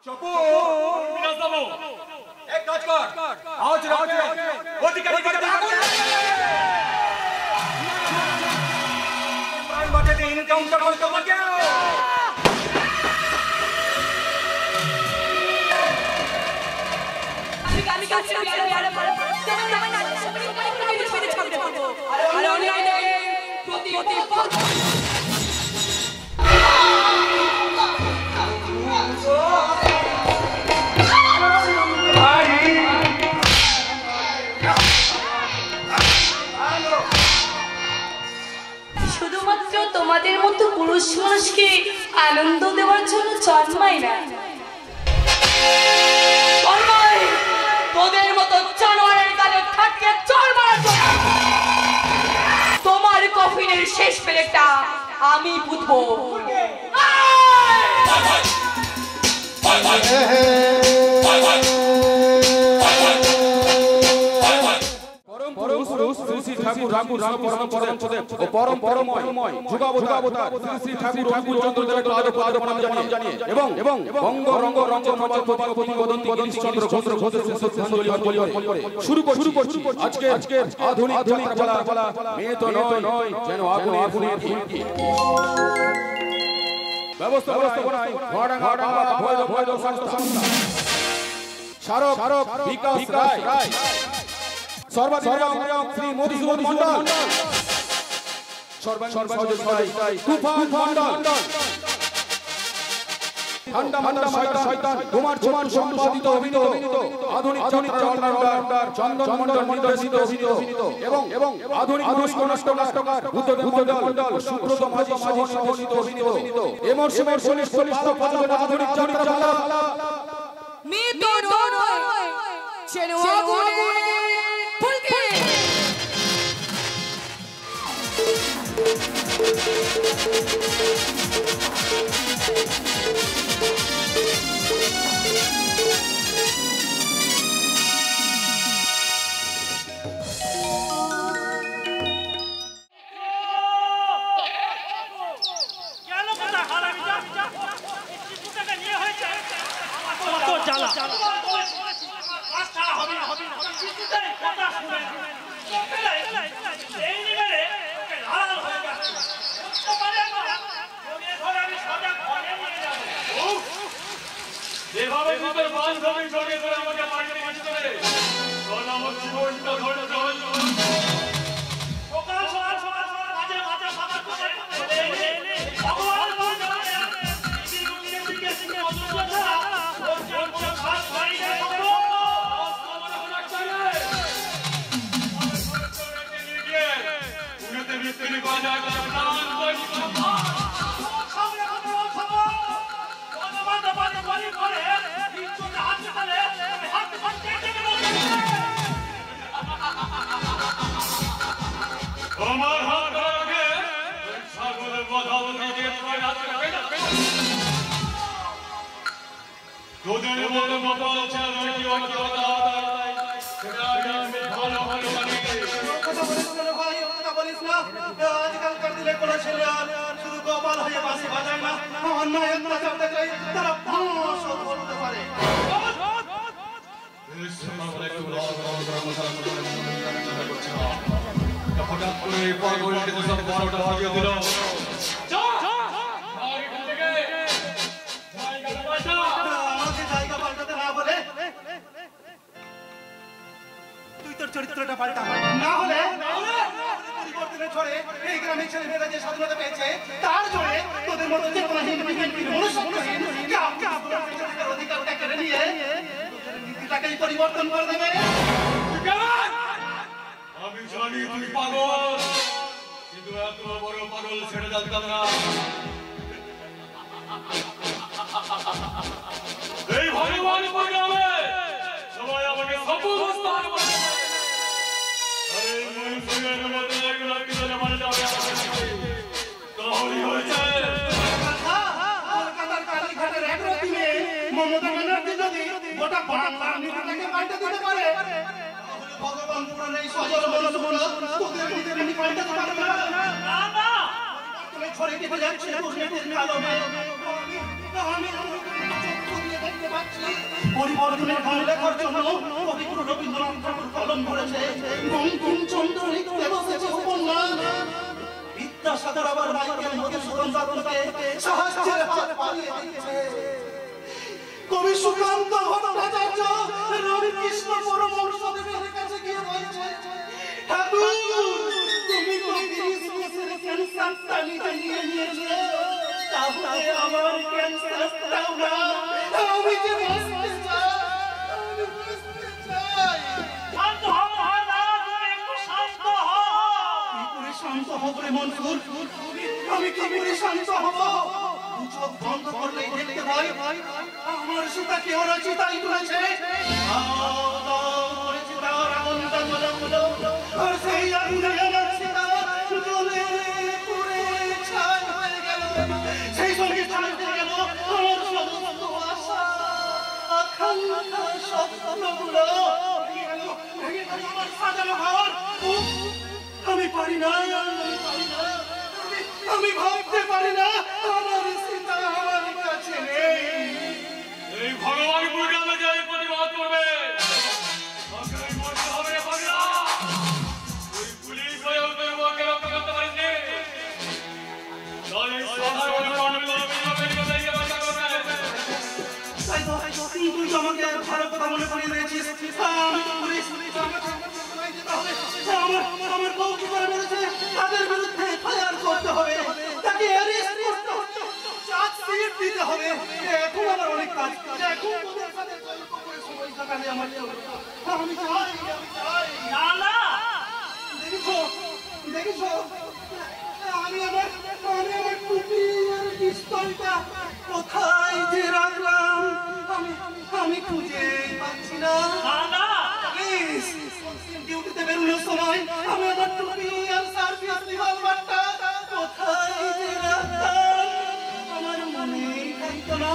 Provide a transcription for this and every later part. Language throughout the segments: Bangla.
চপু বিনাশ বাবু এক কাজ কর আজ রাতে অধিকারী দিকে আগুন প্রাণ বাঁচাতে এনকাউন্টার করতে হবে আমি কাছে আরে তুমি না সবাই মেরে ছাড়তে পারবো আরে অনলাইনে প্রতি শুধুমাত্র তোমাদের মতো পুরুষ মানুষকে আনন্দ দেওয়ার জন্য জন্মায় না, তোদের মতো জানোয়ারের গালে ঠাটকে চড় মারার জন্য। তোমার কফিনের শেষ পেরেকটা আমি বুঝবো। শ্রী মধুসূদন মন্ডল, তুফান মন্ডল, ঠান্ডা শয়তান কুমার সম্পাদিত অভিনীত আধুনিক অলরাউন্ডার চন্দন মন্ডল নির্দেশিত এবং আধুনিক নাট্যকার বুদ্ধদেব মন্ডল সুব্রত মাঝি সহ নির্দেশিত অভিনীত এমরসিমের পুলিশ আধুনিক যাত্রা চরিত্রটা পাল্টা না হলে পরিবর্তনের ছড়ে এই গ্রামের ছেলেমেয়েরা যে স্বাধীনতা পেয়েছে তার জোরে তোদের মতো যে কোনো অধিকারটা কেড়ে নিয়ে নীতিটাকেই পরিবর্তন করে দেবে। আমি জানি তুই পাগল, কিন্তু এত বড় পাগল ছেড়ে জানতাম না। এই ভগবান প্রোগ্রামে সবাই আমাকে সবু বুঝতে হবে। আরে মনসুরের মধ্যে এগুলো পিছনে মানে যাবে তাহলেই হয়েছে। কলকাতার কালীঘাটের এক রাতিতে মমতা ব্যানার্জি যদি গোটা বাংলার নীতিটাকে পাল্টে দিতে পারে, ভগবান পুরাণে এই সজল মনসুরা তোদের নীতি পাল্টাতে পারবে না। না তুমি ছড়ে দিতে যাচ্ছে দুর্নীতির কালো মেঘ। আমি চক্ষু দিয়ে দেখতে পাচ্ছি পরিবর্তনের গান লেখার জন্য কবিগুরু রবীন্দ্রনাথ ঠাকুর কলম ধরেছে, বঙ্কিমচন্দ্র লিখতে বসেছে উপন্যাস, বিদ্যাসাগর আবার মাইকেল মধুসূদন দত্তকে সাহায্যের হাত বাড়িয়ে দিয়েছে। কবি সুকান্ত ভট্টাচার্য রবি কৃষ্ণ পরমহংসদেবের কাছে গিয়ে বলছে, ঠাকুর তুমি তো ক্রিসমাসের ক্যান্সারটা নিজে নিয়ে নিয়েছো, তাহলে আমার ক্যান্সারটাও না, আমি যে বাঁচতে চাই, আমি বাঁচতে চাই। শান্ত হও না, তুমি একটু শান্ত হও। কি করে শান্ত হব রে মনসুর? আমি কি করে শান্ত হব? চোখ বন্ধ করলেই দেখতে পাই আমার সীতাকে ওরা চিতাই তুলেছে, আর সেই আগুনে আমার সীতা জ্বলে পুড়ে ছাই হয়ে গেল। সেই সঙ্গে চলে গেল আমার সমস্ত আশা, আকাঙ্ক্ষা, স্বপ্নগুলো আমার সাজানো ঘর। আমি পারি না, আমি ভাবতে পারি না আমার সীতা আমার কাছে নেই। এই ভগবান গুরুকে যাই প্রতিবাদ করবে, হবে না পারে না। ওই পুলিশ হয়ে ওদের ওকে রক্ষা করতে পারেনি, তাহলে সাধারণ তুই তো আমাকে ভালো কথা মনে করিয়ে দিয়েছিস। আমার বউ কি করে মেরেছে, তাদের বিরুদ্ধে ফায়ার করতে হবে, তাকে অ্যারেস্ট করতে হবে, চার্জশিট দিতে হবে। এখন আমার অনেক কাজ, এখন তোদের সাথে গল্প করে সময় কাটালে আমার আমি চাই, না না দেখেছো আমি আমার টুপি আর পিস্তলটা কোথায় যে রাখলাম আমি খুঁজে পাচ্ছি না। প্লিজ ডিউটিতে বেরোনোর সময় আমি আমার টুপি আর সার্ভিস রিভলভারটা কোথায় যে রাখলাম আমার মনেই থাকতো না।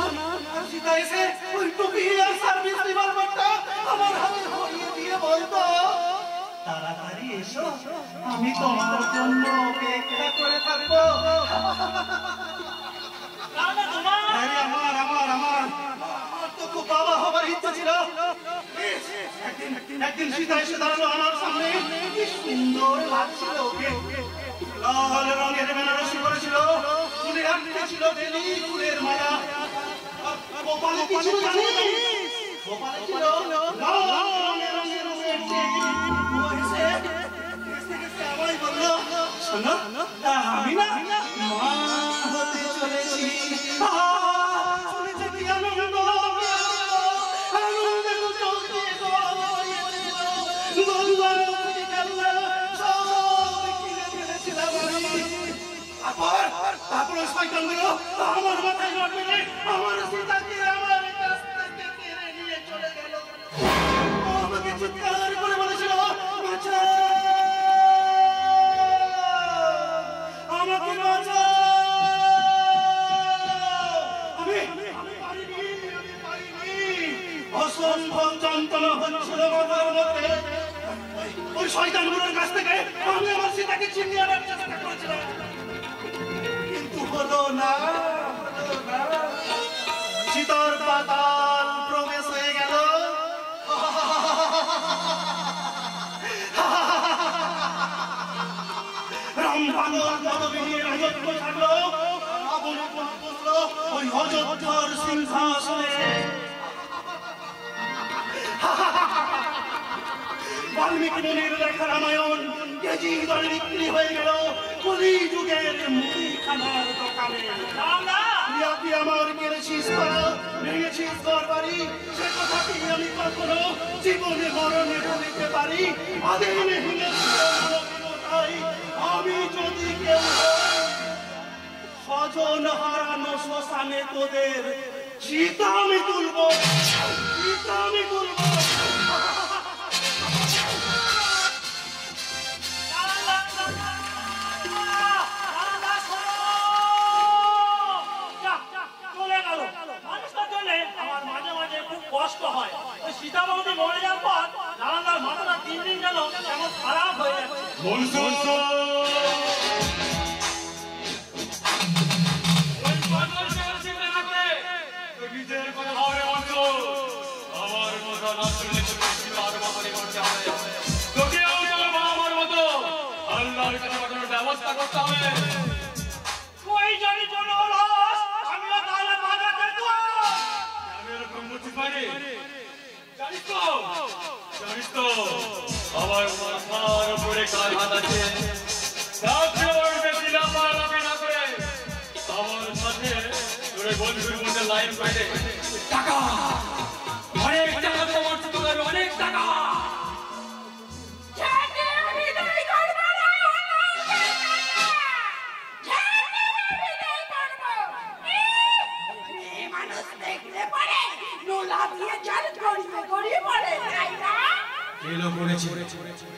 সীতা এসে ওই টুপি আর সার্ভিস রিভলভারটা আমার হাতে ধরিয়ে দিয়ে বলতো, তাড়াতাড়ি এসো, আমি তোমার জন্য অপেক্ষা করে থাকবো। আমার তো খুব বাবা হবার ইচ্ছা ছিল। একদিন সীতা এসে দাঁড়ালো আমার সামনে, কি সুন্দর লাগছিল ওকে। লাল রঙের বেনারসি করেছিল, চুলে আটকে ছিল বেলি ফুলের মালা। গোপালে কি ছিল জানিস? গোপালে ছিল লাল রঙের আমায় বললো, শোনো আমি না মা হতে চলেছি। শুনেছে কি আনন্দ, আনন্দে তো চলতে তারপর শয়তানগুলো আমার মাথায় নড় মেরে আমার সীতাকে আমার কাছ থেকে কেড়ে নিয়ে চলে গেল। আমাকে চিৎকার করে বলেছিল, বাঁচাও আমাকে, বাঁচাও। আমি পারিনি, অসম্ভব যন্ত্রণা হচ্ছিল মাথার মধ্যে। ওই শয়তানগুলোর কাছ থেকে আমি আমার সীতাকে ছিনিয়ে আনার চেষ্টা করেছিলাম, কিন্তু হলো না। সীতার পাতাল প্রবেশ হয়ে গেল। রামপাগল পদবী রাজত্ব ছাড়লো, রাবণ বসলো ওই অযোধ্যার সিংহাসনে। বাল্মীকি মুনির লেখা রামায়ণ কেজি দরে বিক্রি হয়ে গেল কলি যুগের মুদিখানার দোকানে। তুই আমার কেড়েছিস তারা, ভেঙেছিস ঘর বাড়ি, সে কথা কি আমি কখনো জীবনে মরণে বলিতে পারি? আদেনে আমি যদি কেউ স্বজন হারানো শ্মশানে তোদের সীতা আমি তুলব, সীতা আমি তুলব। কষ্ট হয় সীতা বৌদি মরে যাওয়ার পর নারায়ণদার মাথাটা দিন দিন যেন কেমন খারাপ হয়ে যাচ্ছে। না শুনলে আর বাবারে করতে হবে তোকেও তোর বাবার মতো আল্লাহর কাছে পাঠানোর ব্যবস্থা করতে হবে ওই জানি চলো আমিও তাহলে বাজাতে তো আমি এরকম বুঝতে পারি জানিস তো আমার মাথার উপরে কার হাত আছে বেশি লাফালাফি না করে আমার সাথে তোর বন্ধুর মধ্যে লাইন করে দে টাকা অনেক টাকা তোমার তোর অনেক টাকা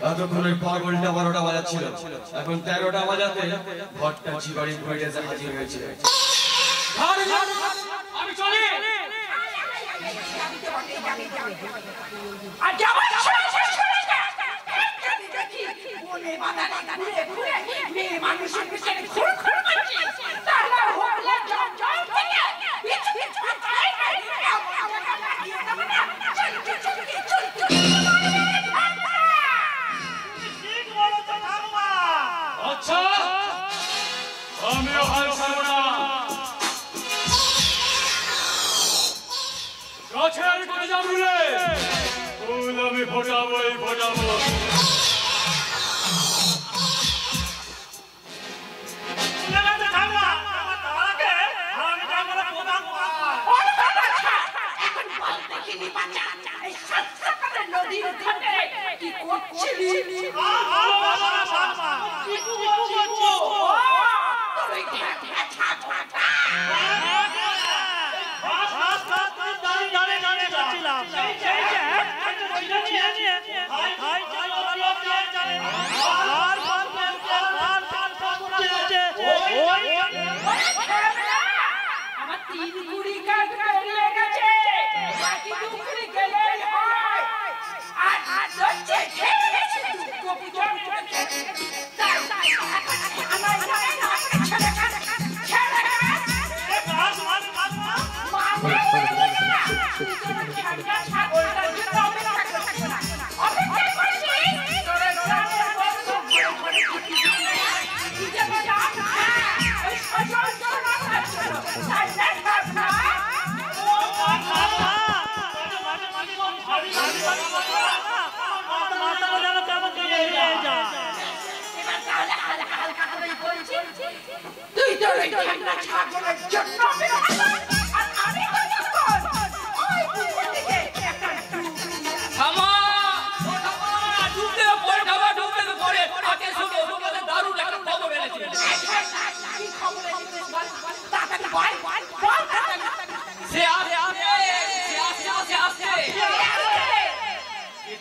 এতক্ষণের পাগলটা 12টা বাজাচ্ছিল এখন 13টা বাজাতে ঘরটা চিবাড়ি ঘুরে এসে হাজির হয়েছে আমি চলি আচ্ছা আমিও হাল ছাড়ব না গাছের কোথায় যাবো রে ফুল আমি ফোটাবোই ফোটাবো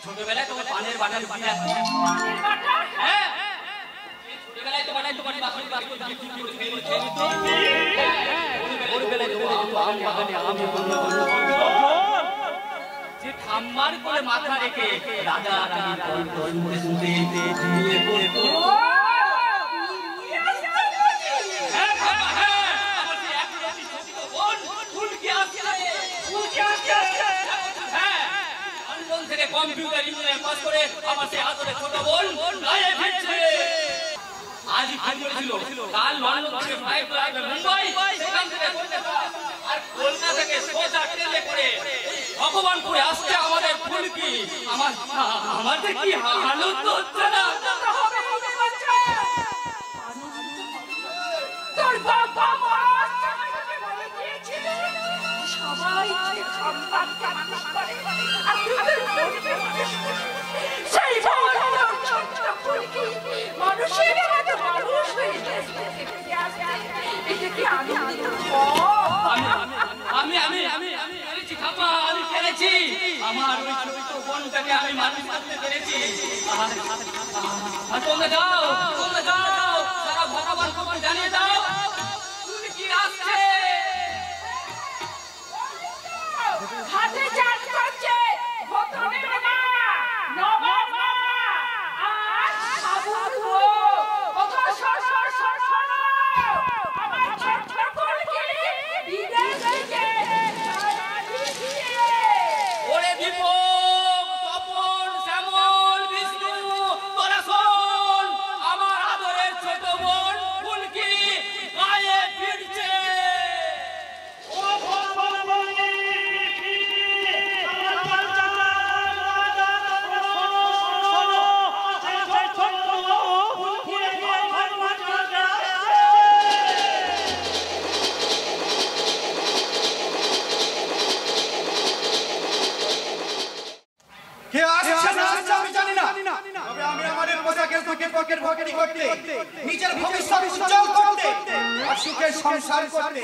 ছোটবেলায় তোমার পানের বাটার বাটা হ্যাঁ ছোটবেলায় তো বানাই তোমার বাসন বাসন ছোটবেলায় তোমার আম বাগানে আম যে ঠাম্মার কোলে মাথা রেখে রাজা রানীর দল মনে শুনতে কম্পিউটার ইঞ্জিনিয়ারিং পাস করে আমার সেই আদরে ছোট বোন গায়ে ফিরছে আজ কি করেছিল কাল লন্ডন থেকে ফ্লাইট করে মুম্বাই সেখান থেকে কলকাতা আর কলকাতা থেকে সোজা ট্রেনে করে ভগবানপুরে আসছে আমাদের ফুলকি আমাদের কি হালত হচ্ছে না তোর বাবা মা বলে দিয়েছিল সবাই সন্তানকে মানুষ করে আর সেই ছোট্ট ফুলকি মানুষের মতো মানুষ হয়ে এটা কি আনন্দ আমি পেরেছি খাপা আমি পেরেছি আমার ওই ছোট বোনটাকে আমি মানুষ করতে পেরেছি আর তোমরা যাও সারা ভগবান খবর জানিয়ে দাও ফুলকি আসছে হাতে চাষ করছে ভদ্রবে মা নবাব মা আর সাবুর ওগো সর আমার ছোট্ট ফুলকি বিদেশ থেকে ওরে বিপদ পোশাকের থেকে পকেট ভকেরি করতে, নিজের ভবিষ্যৎ উজ্জ্বল করতে, আর সুখের সংসার করতে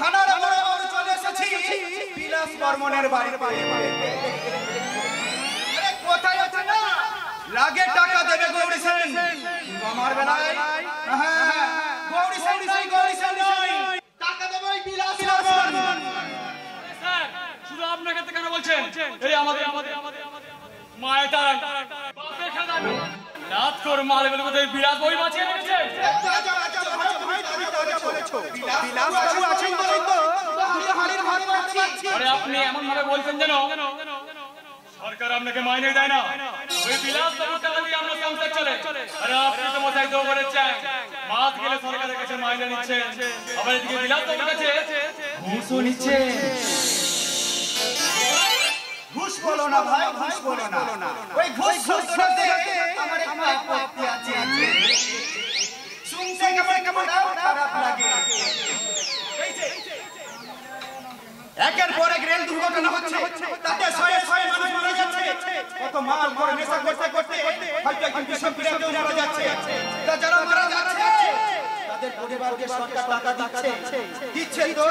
থানার বরাবর চলে এসেছি বিলাস বর্মনের বাড়িতে। আরে কোথায় আছে না লাগে টাকা দেবে গৌরী সেন, আমার বেলায় হ্যাঁ গৌরী সেন নয়, গৌরী সেন নয়, টাকা দেবে ওই বিলাস বর্মন। স্যার শুধু আপনাকে কেন বলছেন? এই আমাদের মায়ের তারা বাপে খানা রাত কর মাল বলে কোথায় বিলাস বই বাঁচিয়ে রেখেছে। আরে আপনি এমন ভাবে বলছেন যেন সরকার আপনাকে মাইনে দেয় না। ওই বিলাস বাবুর টাকা দিয়ে আমরা সংসার চলে। আরে আপনি তো মশাই তো বলেছেন মাস গেলে সরকারের কাছে মাইনে নিচ্ছে, আবার এদিকে বিলাস বাবুর কাছে ঘুষও নিচ্ছে। ঘুষ বলো না ভাই, ঘুষ বলো না, ওই ঘুষ করতে আমার একটা আপত্তি আছে। শুনতে কেমন খারাপ লাগে। একের পর এক রেল দুর্ঘটনা হচ্ছে, তাতে শয়ে শয়ে মানুষ মারা যাচ্ছে, কত মাল করে নেশা করতে করতে হয়তো একজন বিষম ক্রিয়াতেও মারা যাচ্ছে। তা যারা মারা যাচ্ছে তাদের পরিবারকে সরকার টাকা দিচ্ছে তো,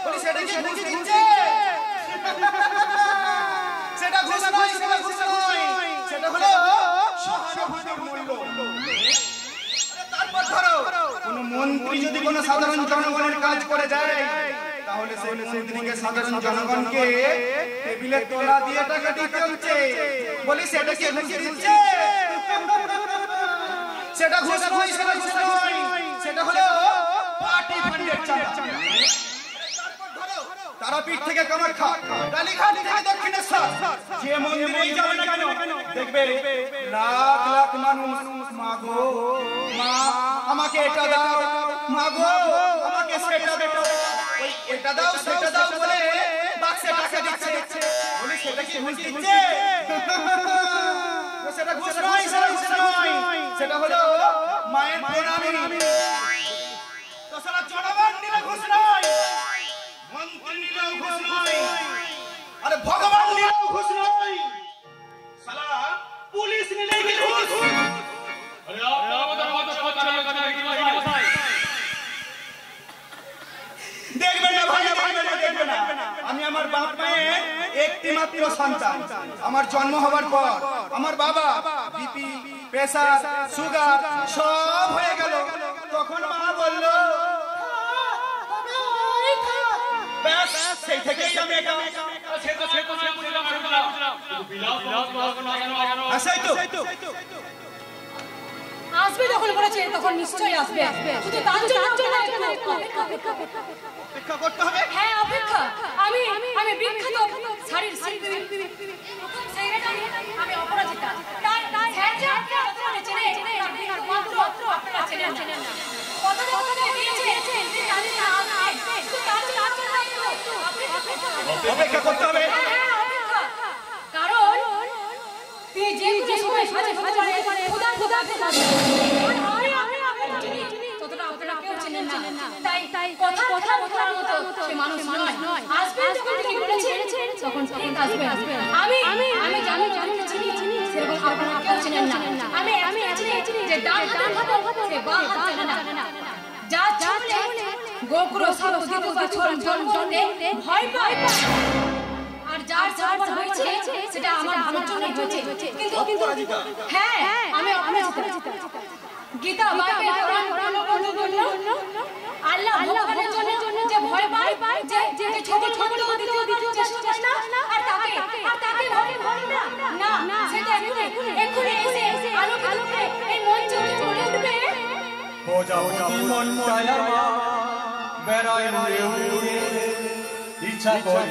বলি সেটা কি ঘুষ দিচ্ছে? সেটা ঘুষ নয়, সেটা ঘুষ নয়, সেটা হলো সহানুভূতির মূল্য। তারপর ধরো কোন মন্ত্রী যদি কোন সাধারণ জনগণের কাজ করে যায়, তাহলে সেই মন্ত্রীকে সাধারণ জনগণকে টেবিলে তোলা দিয়ে টাকা দিতে হচ্ছে। বলি সেটা কি ঘুষ দিচ্ছে? সেটা ঘুষ নয়, সেটা ঘুষ নয়, সেটা হলো পার্টি ফান্ডের চাঁদা। তারাপীঠ থেকে কামাখ্যা, কালীঘাট থেকে দক্ষিণেশ্বর, যে মন্দিরেই যাবে না কেন দেখবে লাখ লাখ মানুষ মাগো মা আমাকে এটা দাও, মাগো আমাকে সেটা দাও, ওই এটা দাও সেটা দাও বলে বাক্সে টাকা দিচ্ছে। বলি সেটা কি ঘুষ দিচ্ছে? সেটা ঘুষ নয়, সেটা ঘুষ নয়, সেটা হলো মায়ের প্রণামী। তো সারা জনগণ নিলে ঘুষ নয়, মন্ত্রী নিলেও ঘুষ নয়, আরে ভগবান নিলেও ঘুষ নয়, সালা পুলিশ নিলেই কি ঘুষ? আরে আমাদের মত কথা বলে দেখবেন না ভাই, দেখবেন না। আমি আমার বাপ মায়ের একটি মাত্র সন্তান। আমার জন্ম হবার পর আমার বাবা বিপি, প্রেসার, সুগার সব হয়ে গেল। তখন মা বলল ব্যাস, সেই থেকেই আমি এটা আসবে যখন বলেছে তখন নিশ্চয়ই আসবে। শুধু তার জন্য অপেক্ষা করতে হবে। হ্যাঁ অপেক্ষা। আমি বিখ্যাত শাড়ির শিল্পী, আমি অপরাজিতা। তাই আপনারা চেনেন, মাত্র আপনারা চেনেন না। কথা দিয়েছে জানি না আসবে, শুধু তার জন্য অপেক্ষা করতে হবে। হ্যাঁ অপেক্ষা। কারণ তুই যে কোনো সময় সাজে পারে খোদা ততটা কেউ চেনেন না। তাই কথা বলার মতো সে মানুষ নয়। আসবে যখন তুমি বলেছে তখন আসবে। আমি জানি চিনি সেরকম আপনারা কেউ চেনেন না। আমি চিনি যে ডান হাতে সে বাঁ হাত জানে না। যা চলে গোকুল সব দিতে বছর জন্ম নিতে ভয় পায়, আর যার হয়েছে সেটা আমার ভালোর জন্যই হয়েছে। কিন্তু হ্যাঁ আমি অপরাজিতা। গীতা বাইবেল কোরআন আল্লাহ ভগবানের জন্য যে ভয় পায়, যে ছোট দ্বিতীয় চেষ্টা করে না, আর তাকে ভয় না, সেটা এক্ষুনি এসে আলোকে এই মঞ্চে চলে উঠবে। প্রজাপতি মনটায় বেড়ায় উড়ে ইচ্ছা করে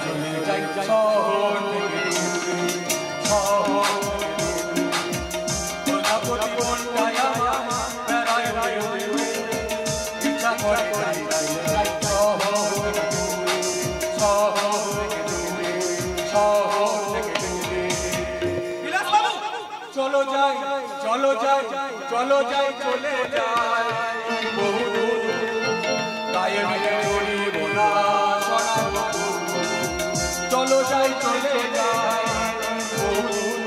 চলে যাই শহর থেকে শহর। প্রজাপতি মনটায় বেড়ায় উড়ে ইচ্ছা করে যাই শহর থেকে দূরে। চলো যাই চলে যাই বহু দূর, গায়ে মেলে চলি বোনা সোনা। চলো যাই চলে যাই বহু দূর,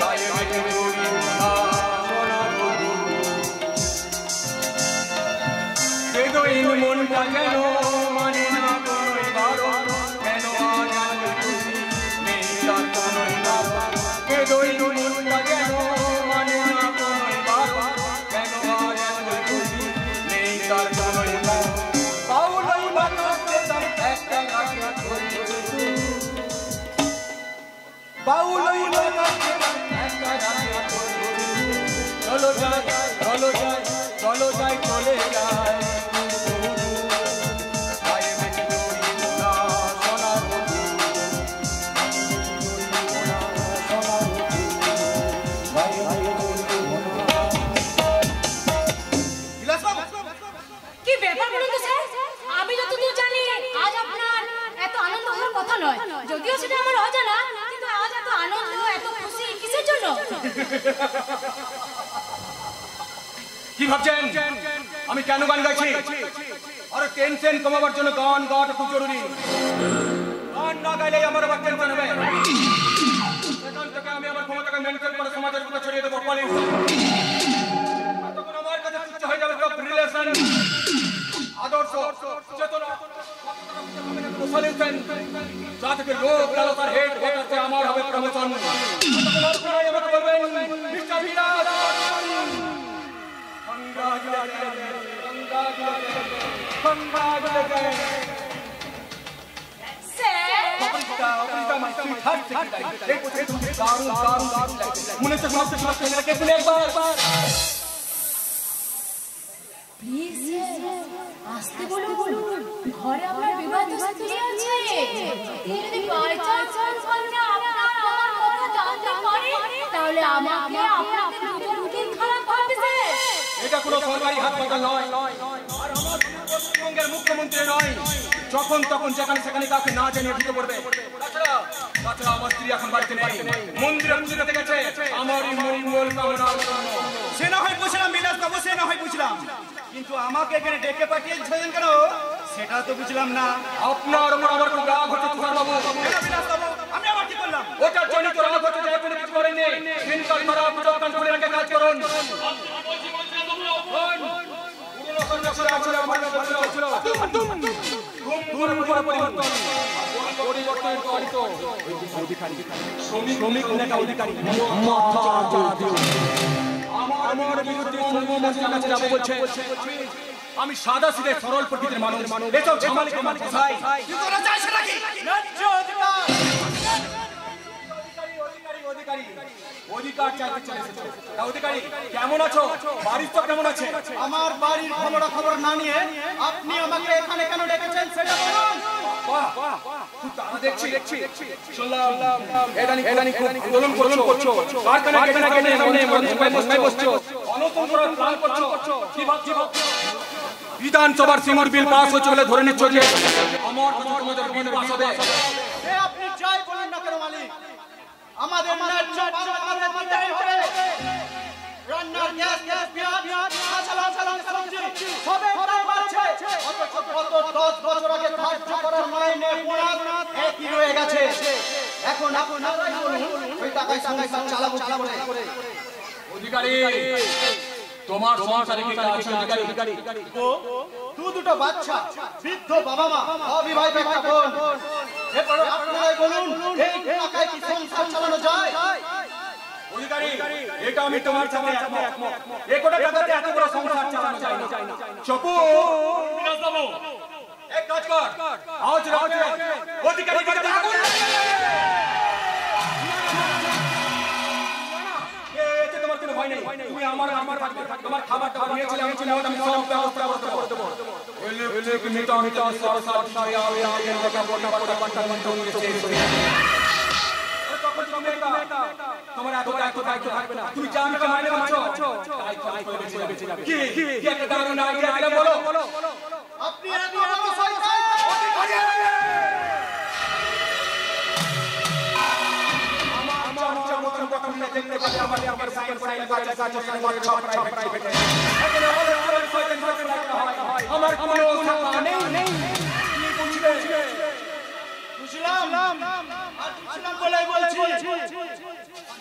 গায়ে মেলে চলি বোনা বাউল চলো যাই চলো যাই চলো যাই চলে যাই কি ব্যাপার বলুন তো স্যার? আমি যতদূর জানি আজ আপনার এত আনন্দ হওয়ার কথা নয়, যদিও সেটা আমার অজানা, কিন্তু আজ এত আনন্দ এত খুশি কিসের জন্য? কি ভাবছেন আমি কেন গান গাইছি? আর টেনশন কমাবার জন্য গান গাওয়াটা খুব জরুরি। গান না গাইলে আমার আবার টেনশন হবে। সেখান থেকে আমি আমার ক্ষমতাকে মেনটেন করে সমাজের বুকে ছড়িয়ে দেবো। তখন আমার কাছে তুচ্ছ হয়ে যাবে সব রিলেশন, আদর্শ, চেতনা, সলিউশন, যা থেকে লোক লালসার হেড হতে আমার হবে প্রমোশন। তখন আপনারাই আমাকে বলবেন মিস্টার বিরাট আসতে বলুন, ঘরে আপনার বিবাহিত স্ত্রী আছে। যদি বাই চান্স আপনার আমার কথা জানতে পারে, তাহলে আমাকে আপনাদের দুজনকে খারাপ ভাববে স্যার। এটা কোনো সরকারি হাসপাতাল নয়, আর আমার পশ্চিমবঙ্গের মুখ্যমন্ত্রী নয়। যখন তখন যেখানে সেখানে কাউকে না জানিয়ে ঢুকে পড়বে। তাছাড়া আমার স্ত্রী এখন বাড়িতে নেই, মন্দিরে পুজো দিতে গেছে আমারই মঙ্গল কামনার জন্য। সে না হয় বুঝলাম বিলাস বাবু, সে না হয় বুঝলাম, কিন্তু আমাকে এখানে ডেকে পাঠিয়েছেন কেন সেটা তো বুঝলাম না। আপনার উপর আমার খুব রাগ হচ্ছে তুষার বাবু। বিলাস বাবু, আমি আবার কি করলাম? ওটার জন্য তো রাগ হচ্ছে যে কোনো কিছু করেননি। দিনকাল খারাপ, দোকান খুলে রেখে কাজ করুন। আমি সাদা সিধে সরল প্রকৃতির মানুষ, এসব ঝামেলাকে আমার পোষায়। অধিকার চাইতে চলে এসেছো। অধিকারী কেমন আছো? বাড়ির তো কেমন আছে? আমার বাড়ির খবর না নিয়ে আপনি আমাকে এখানে কেন ডেকেছেন সেটা বলুন। খুব তাড়া দেখছি। শুনলাম এদানি খুব গোলন করছো। কারখানা কেটে সামনে মন্দিরে বসছো, অনশন করার প্ল্যান করছো। কি ভাবছো? বিধানসভার সিঙ্গুর বিল পাস হচ্ছে বলে ধরে নিচ্ছ যে আমার কথা তোমাদের বিল পাস হবে। আপনি যাই বলেন না কেন মালিক, আমাদের ন্যায্য পাওনা দিতেই হবে। রান্নার গ্যাস, পেঁয়াজ, মশলা, সবজি সবে দাম বাড়ছে। অথচ গত 10 বছর আগে ধার্য করার মাইনে বোনাস একই রয়ে গেছে। এখন আপনারাই বলুন ওই টাকায় সংসার চালাবো কি করে? অধিকারী তোমার সংসারে কি কাজ আছে? অধিকারী দুটো বাচ্চা, বৃদ্ধ বাবা মা, অবিবাহিত একটা বোন। এরপর আপনারাই বলুন এই টাকায় কি সংসার চালানো যায়? অধিকারী এটা আমি তোমার সাথে একমত। এই কোটা টাকাতে এত বড় সংসার চালানো যায় না। চপু বিনাশ বাবু এক কাজ কর, আজ রাতে অধিকারী দিকে আগুন এতে তোমার কোনো ভয় নেই। তুমি আমার তোমার খাবারটা নিয়েছিলে, আমি সব ব্যবস্থা করে দেবো। এলে কি মিটা সারি আগে পাটা তোমার এত দায়িত্ব থাকবে না। তুমি জানো তো মাইনে পাচ্ছ, তাই বেঁচে যাবে। কি একটা দারুণ আইডিয়া বলো। আপনি এত বড় শয়তান! আমার মতন কথা দেখতে গেলে আমার সাইকেল বাচ্চা কাজ সব প্রাইভেট। এখানে আমাদের শয়তান রাখতে হয়। আমার কোনো শাখা নেই। বুঝলাম বলে বলছি,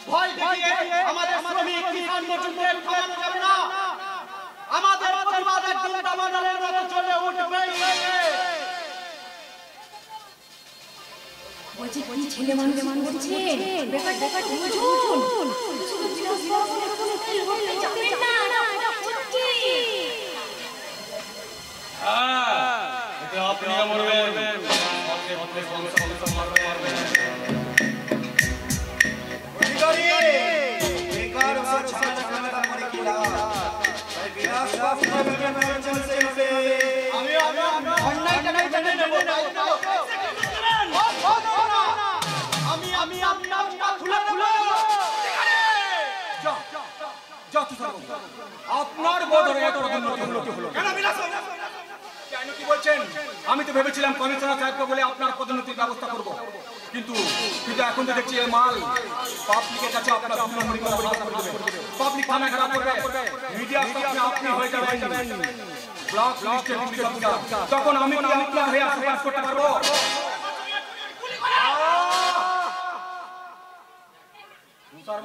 ভয় দেখিয়ে আমাদের শ্রমিক কিষাণ মজুমদার থামানো যাবে না। আমাদের প্রতিবাদ একদিন দাবানলের মতো চলে উঠবে। বলছি ছেলে মানুষ বলছে ব্যাপার বুঝুন। শুধু বিলাস বাবুর কোনো তেল হতে যাবেন না, এটা সত্যি। এটা আপনি মরবেন। পদে এত উন্নতি হলো কেন বিলাসবাবু? কেন কি বলছেন? আমি তো ভেবেছিলাম কমিশনার সাহেবকে বলে আপনার পদোন্নতির ব্যবস্থা করব, কিন্তু এখন তো দেখছি এই মাল পাবলিকের কাছে আপনার পাবলিক থানা খারাপ করবে, মিডিয়া আপনি হয়ে যাবেন ব্লক লিস্টের পুলিশ অফিসার, তখন আমি কি আপনার হয়ে আশ্বাস করতে পারবো?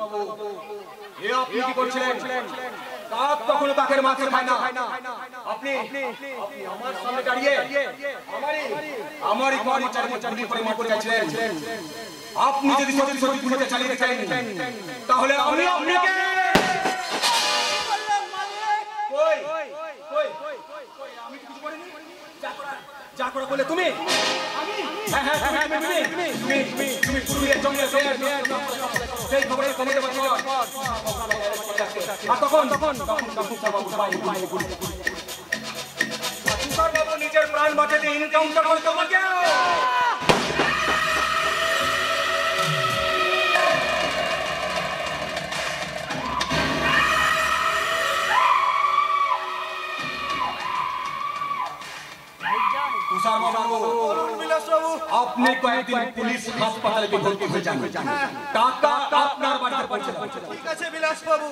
বাবু এ আপনি কি করছিলেন? কাক কখনো কাকের মাছ খায় না। আপনি আমার সামনে দাঁড়িয়ে আমারই কর্মচারী করে মারতে চাইছিলেন। আপনি যদি সত্যি সত্যি গুলিতে চালিয়ে চাইেন তাহলে আমি আপনাকে আমি কিছু করিনি। যা করে বলে তুমি তুমি পুরুলিয়ার জঙ্গলে সেই খবরের কমিটি বলছিল, আর তখন বাবু নিজের প্রাণ বাঁচাতে এনকাউন্টার করে তোমাকে। আপনি কয়েকদিন পুলিশ হাসপাতালে ভর্তি হয়ে যান, টাকা আপনার বাড়িতে পৌঁছে দেবে। ঠিক আছে বিলাস বাবু,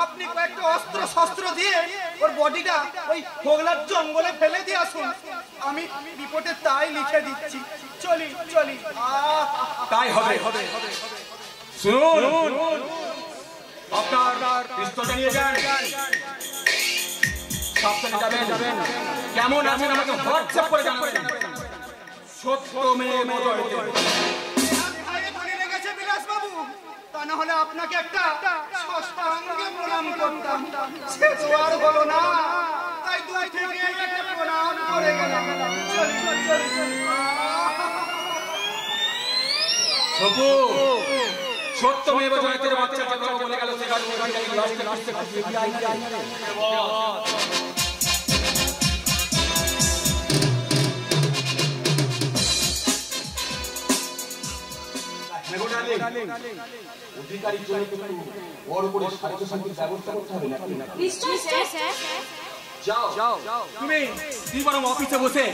আপনি কয়েকটা অস্ত্র শস্ত্র দিয়ে ওর বডিটা ওই হোগলার জঙ্গলে ফেলে দিয়ে আসুন, আমি রিপোর্টে তাই লিখে দিচ্ছি। চলি তাই হবে। শুনুন, আপনার পিস্তলটা নিয়ে যান, সাবধানে যাবেন। কেমন আছেন আমাকে হোয়াটসঅ্যাপ করে জানাবেন। সত্য মেয়ে মজা লেগেছে বিলাস বাবু, তা না হলে আপনাকে একটা ষষ্ঠাঙ্গে প্রণাম করতাম, সে তো আর হলো না, তাই দূর থেকে একটা প্রণাম করে গেলাম। সত্য মেয়ে জয়তের বাচ্চা বলে গেল সে অধিকারীর জন্য ওর উপরে সাহায্য শান্তির ব্যবস্থা করতে হবে নাকি? নিশ্চয় স্যার। যাও তুমি বরং অফিসে বসে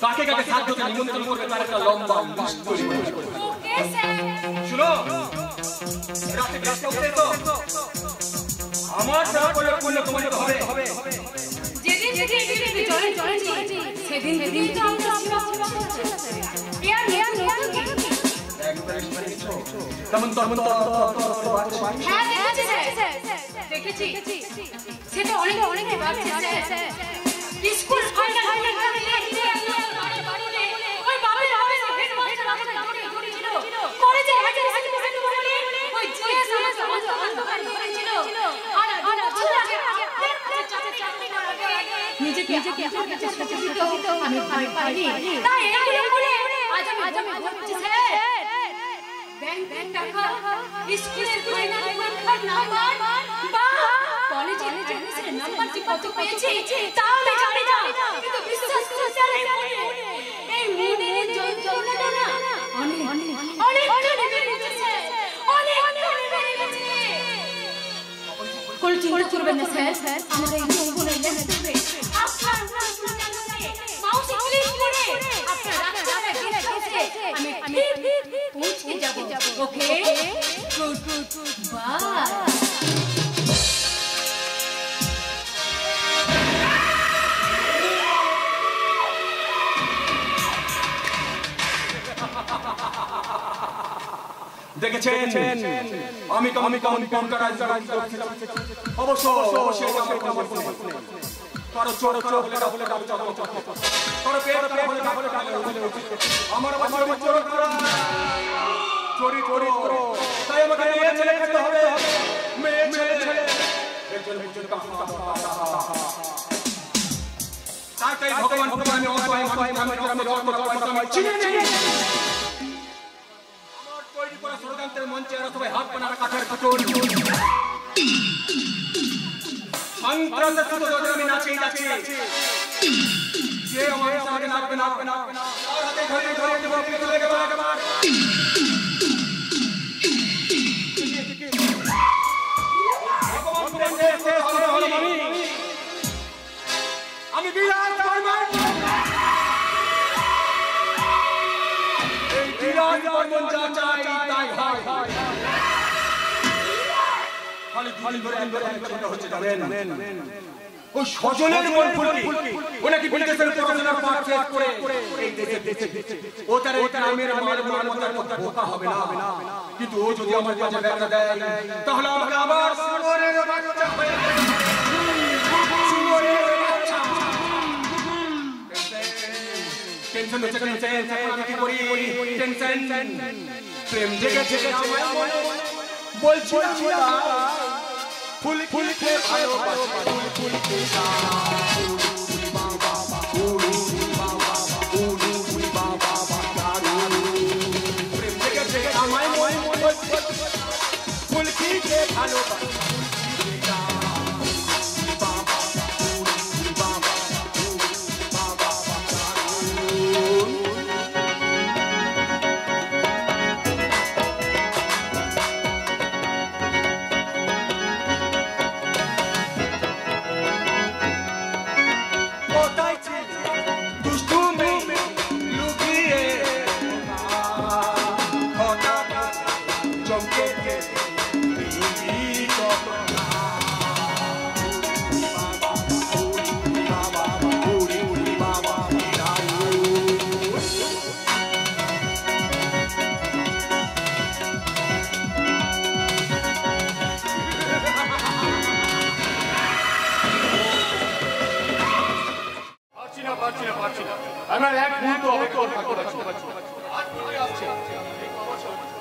কাকে কাকে সাহায্য নিমন্ত্রণ করবে তার একটা লম্বা লিস্ট তৈরি করে। Okay sir. শুনো, রাতে কাজটা উঠে তো আমার যারা বলে করলে তোমাকে হবে। যেদিন চলেছি সেদিন তো আমরা হ্যাঁ দেখেছি সেটা অনেক ভাবছে স্যার। স্কুল ফাইনাল ওই বাবার হেডমাস্টার আমাকে ধরেছিল, কলেজে ওই জিএস আমাকে অন্ধকার করেছিল, আর বছর আগে চাকরি করার আগে নিজেকে আমি ভয় পাইনি, তাই এগুলো বলে আজ আমি বলছি স্যার, ব্যাংক টাকা, স্কুলের ফাইনাল পরীক্ষার নাম্বার বা কলেজের এডমিশনের নাম্বার যে কত পেয়েছি তা আমি জানি না, কিন্তু বিশ্বাস করুন স্যার এই মনের যন্ত্রণাটা না অনেক বেড়ে গেছে স্যার, অনেক বেড়ে গেছে। কোনো চিন্তা করবেন না স্যার, আমরা এই মঙ্গলে দেখবে আপনার মাউসে ক্লিক করে আপনার রাস্তাটা গেছে আমি পৌঁছে যাব। Okay good bye. দেখেছেন আমি কেমন অবশ্যই কারো চোর বলে আমার চোরি তাই আমাকে মেয়ে ছেলে খেতে হবে, মেয়ে ছেলে তাই ভগবান ষড়যন্ত্রের মঞ্চে সবাই হাত পানার কাঠের কাঠোর সন্ত্রাসের শুধু আমি নাচেই যাচ্ছি, যে আমার সাথে নাচবে তার হাতে ধরে দেবো পিছনে একবার। মন যা চায় তাই হয় খালি দিন ধরে একটা হচ্ছে যাবেন ওই সজলের মন ফুলকি ওনাকে বিদেশের পড়াশোনা পাঠ শেষ করে এই দেশে ও তার এই গ্রামের মানবতার কথা বোকা হবে না কিন্তু ও যদি আমার কাছে দেখা দেয় তাহলে আমাকে আবার শুয়োরের বাচ্চা হয়ে টেনশন হচ্ছে আমি কি করি টেনশন প্রেম জেগে আমায় মনে বলছি ফুল কে ভালোবাসি ফুল কে প্রেম জেগে আমায় মনে ফুল কে ভালোবাসি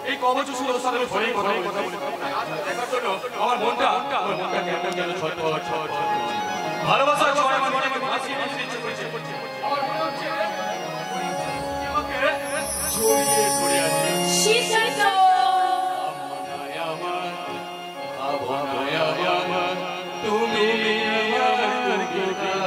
এই কবচ শুধু ওর সাথে ধরেই কথা বলি দেখার জন্য আমার মনটা কেমন যেন ছটফট ভালোবাসা ছড়া আমার মনে ভাসিয়ে দিতে ইচ্ছে করছে আমার মনে হচ্ছে আমাকে জড়িয়ে ধরে আছে শীতল আমার আমার তুমি আমার গীতা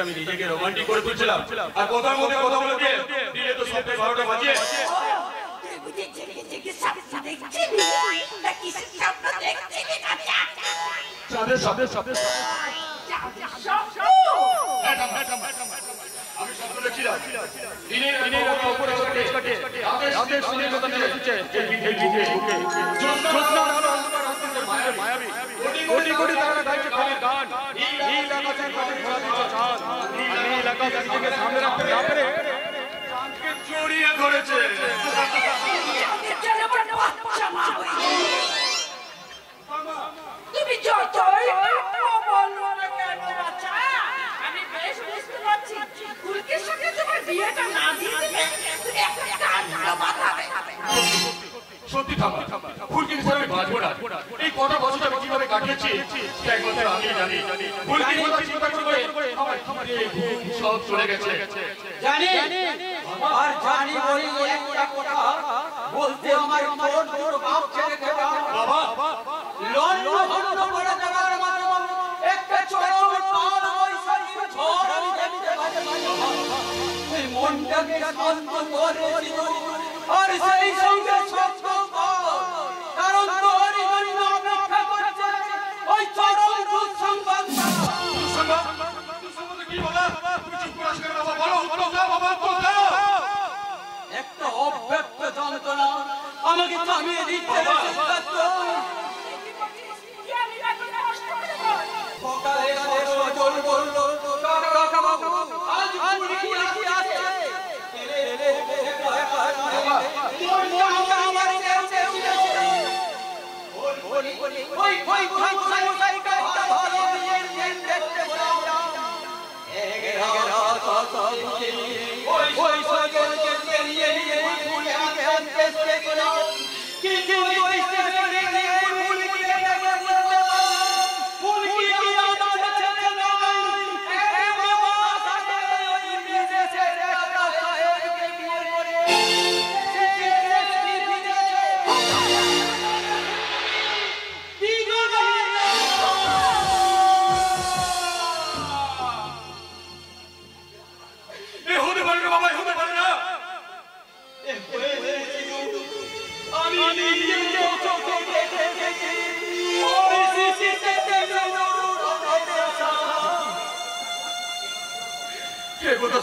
আমি নিজেকে রোমান্টিক করে তুলছিলাম আর কথার মধ্যে কথা বলে দিয়ে দিলে তো সব 12টা বাজে আমি শব্দ লিখছিলাম দিনের উপরে কাটে রাতের শুনে কথা নেমে এসেছে এই বুকে মায়াবী কোটি কোটি তারা গাইছে খালি গান নীল আকাশের কাছে ঘোরা দিচ্ছে চাঁদ নীল আকাশ নিজেকে সামনে রাখতে না পেরে চাঁদকে জড়িয়ে ধরেছে তুমি যতই বলো না কেন বাচ্চা আমি বেশ বুঝতে পারছি ফুলকের সঙ্গে তোমার বিয়েটা না দিয়ে দিলে একটা কান্না মাথাবে সত্যি থামা ফুলকি হিসেবে আমি বাঁচবো না এই কটা বছর আমি কিভাবে কাটিয়েছি একমাত্র আমি জানি ফুলকি কথা চিন্তা করে আমার সব চলে গেছে জানি আর জানি বলি একটা কথা বলতে আমার তোর দুটো বাপ ছেড়ে দেবা বাবা লন্ডন করে দেবার মাত্র একটা চরম পাল বৈশাখীর ঝড় আমি দেখতে পাচ্ছি এই মনটাকে শান্ত করেছিল আর সেই সঙ্গে সত্য কারণ তোরই জন্য অপেক্ষা করছে ওই চরম দুঃসংবাদ কি বাবা তুমি চুপ করে আসলে বাবা বলো বলো বাবা বলো একটা অব্যক্ত যন্ত্রণা আমাকে থামিয়ে দিচ্ছে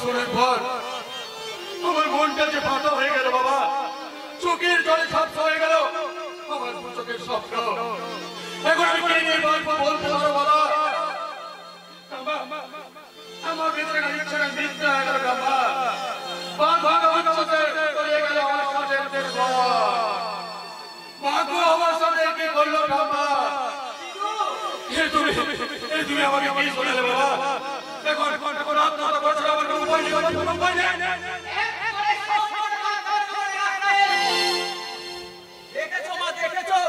শোনার পর আমার মনটা যে ফাটা হয়ে গেল বাবা চোখের জলে ঝাপস হয়ে গেল আমার চোখের স্বপ্ন এখন আমি কে নিয়ে বলবো বাবা আমার ভিতরে ইচ্ছা মিথ্যা হয়ে গেল বাবা চলে গেল আমার সাথে মাগো আমার সাথে কি করলো বাবা তুমি আমাকে কি শোনালে বাবা এখন আত্মহত্যা করছে আমার কোনো উপায় নেই দেখেছো মা দেখেছো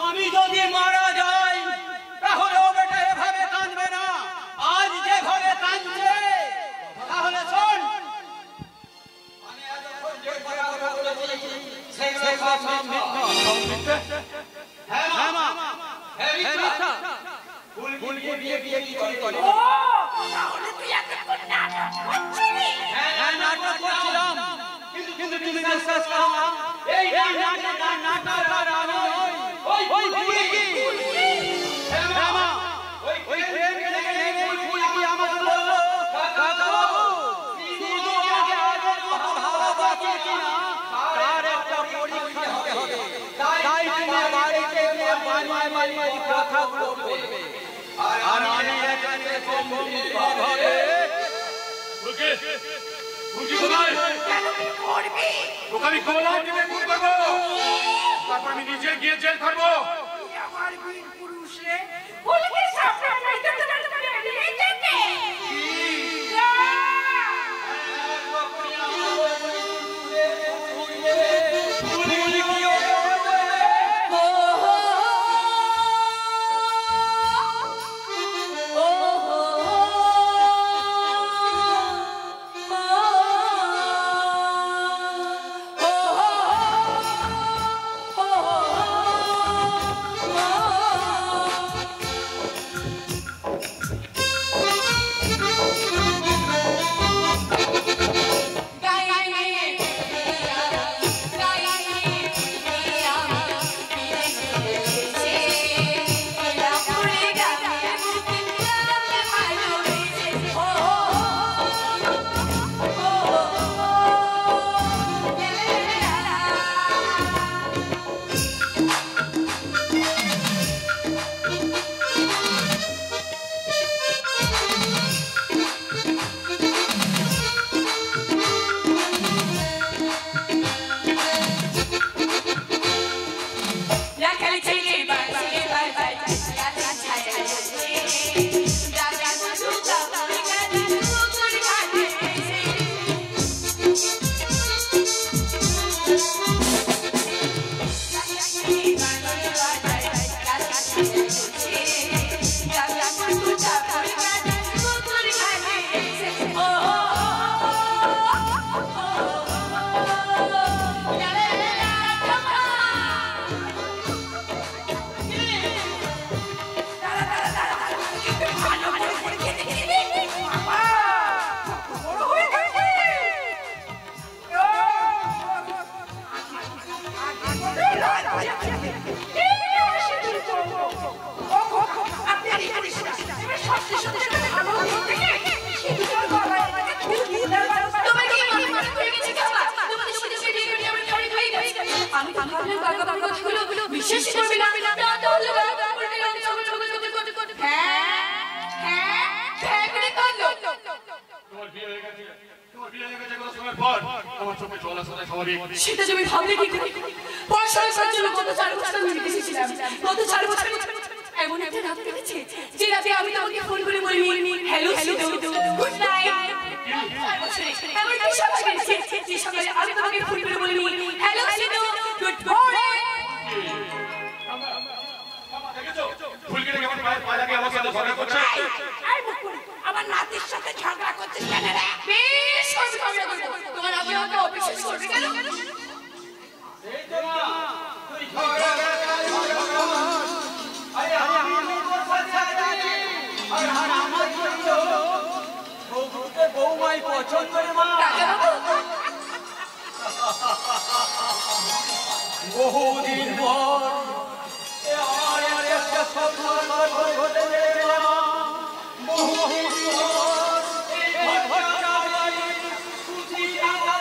আমি যদি মারা যাই তাহলে ও বেটা এভাবে কাঁদবে না আজ যেভাবে কাঁদছে তাহলে শোন আমি এতক্ষণ যে কথা বলেছি সেগুলো সব মিথ্যা হ্যাঁ মা হ্যাঁ মিথ্যা ফুল বিয়ে কি করে ও তাহলে তুই এতক্ষণ নাটক করছিলি হ্যাঁ নাটক করছিলাম কিন্তু তুমি বিশ্বাস করো না এই নাটক আর আমি ওই হ্যাঁ মা ওই প্রেম থেকে ফুল কি আমাকে বললো কাকা বাবু শুধু আমাকে আগের মতো ভালোবাসে কিনা তার একটা পরীক্ষা হবে তাই তুমি বাড়িতে গিয়ে বানিয়ে কথাগুলো বলবে আর আমি এখানে সম্পূর্ণভাবে আমি কলাম দিতে খুন করবো তারপর আমি নিজে গিয়ে জেল খাটবো আমার বীর পুরুষ রে পুলিশের সামনে নাই তো কথাগুলো বিশ্বাস করবে না তাহলে সেটা তুমি ভাবলে কি করে? পড়াশোনার জন্য গত 4 বছর আমি বিদেশে ছিলাম। গত 4 বছর এমন একটা রাত কেটেছে যে রাতে আমি তোমাকে ফোন করে বলি হ্যালো গুড নাইট। এমন কি সকাল কেটেছে যে সকালে আমি তোমাকে ফোন করে বলি হ্যালো গুড মর্নিং। আমার নাতির সাথে ঝগড়া করছিস কেন রে? বেশ ঝগড়া করবো, তোমার আগে আমাকে অবিশ্বাস করবে কেন? বৌমাই পছন্দ রে মা। বহুদিন পর আমার একটা স্বপ্ন ঘটে গেল। বহুদিন পর এই ঘটনা খুশি আমার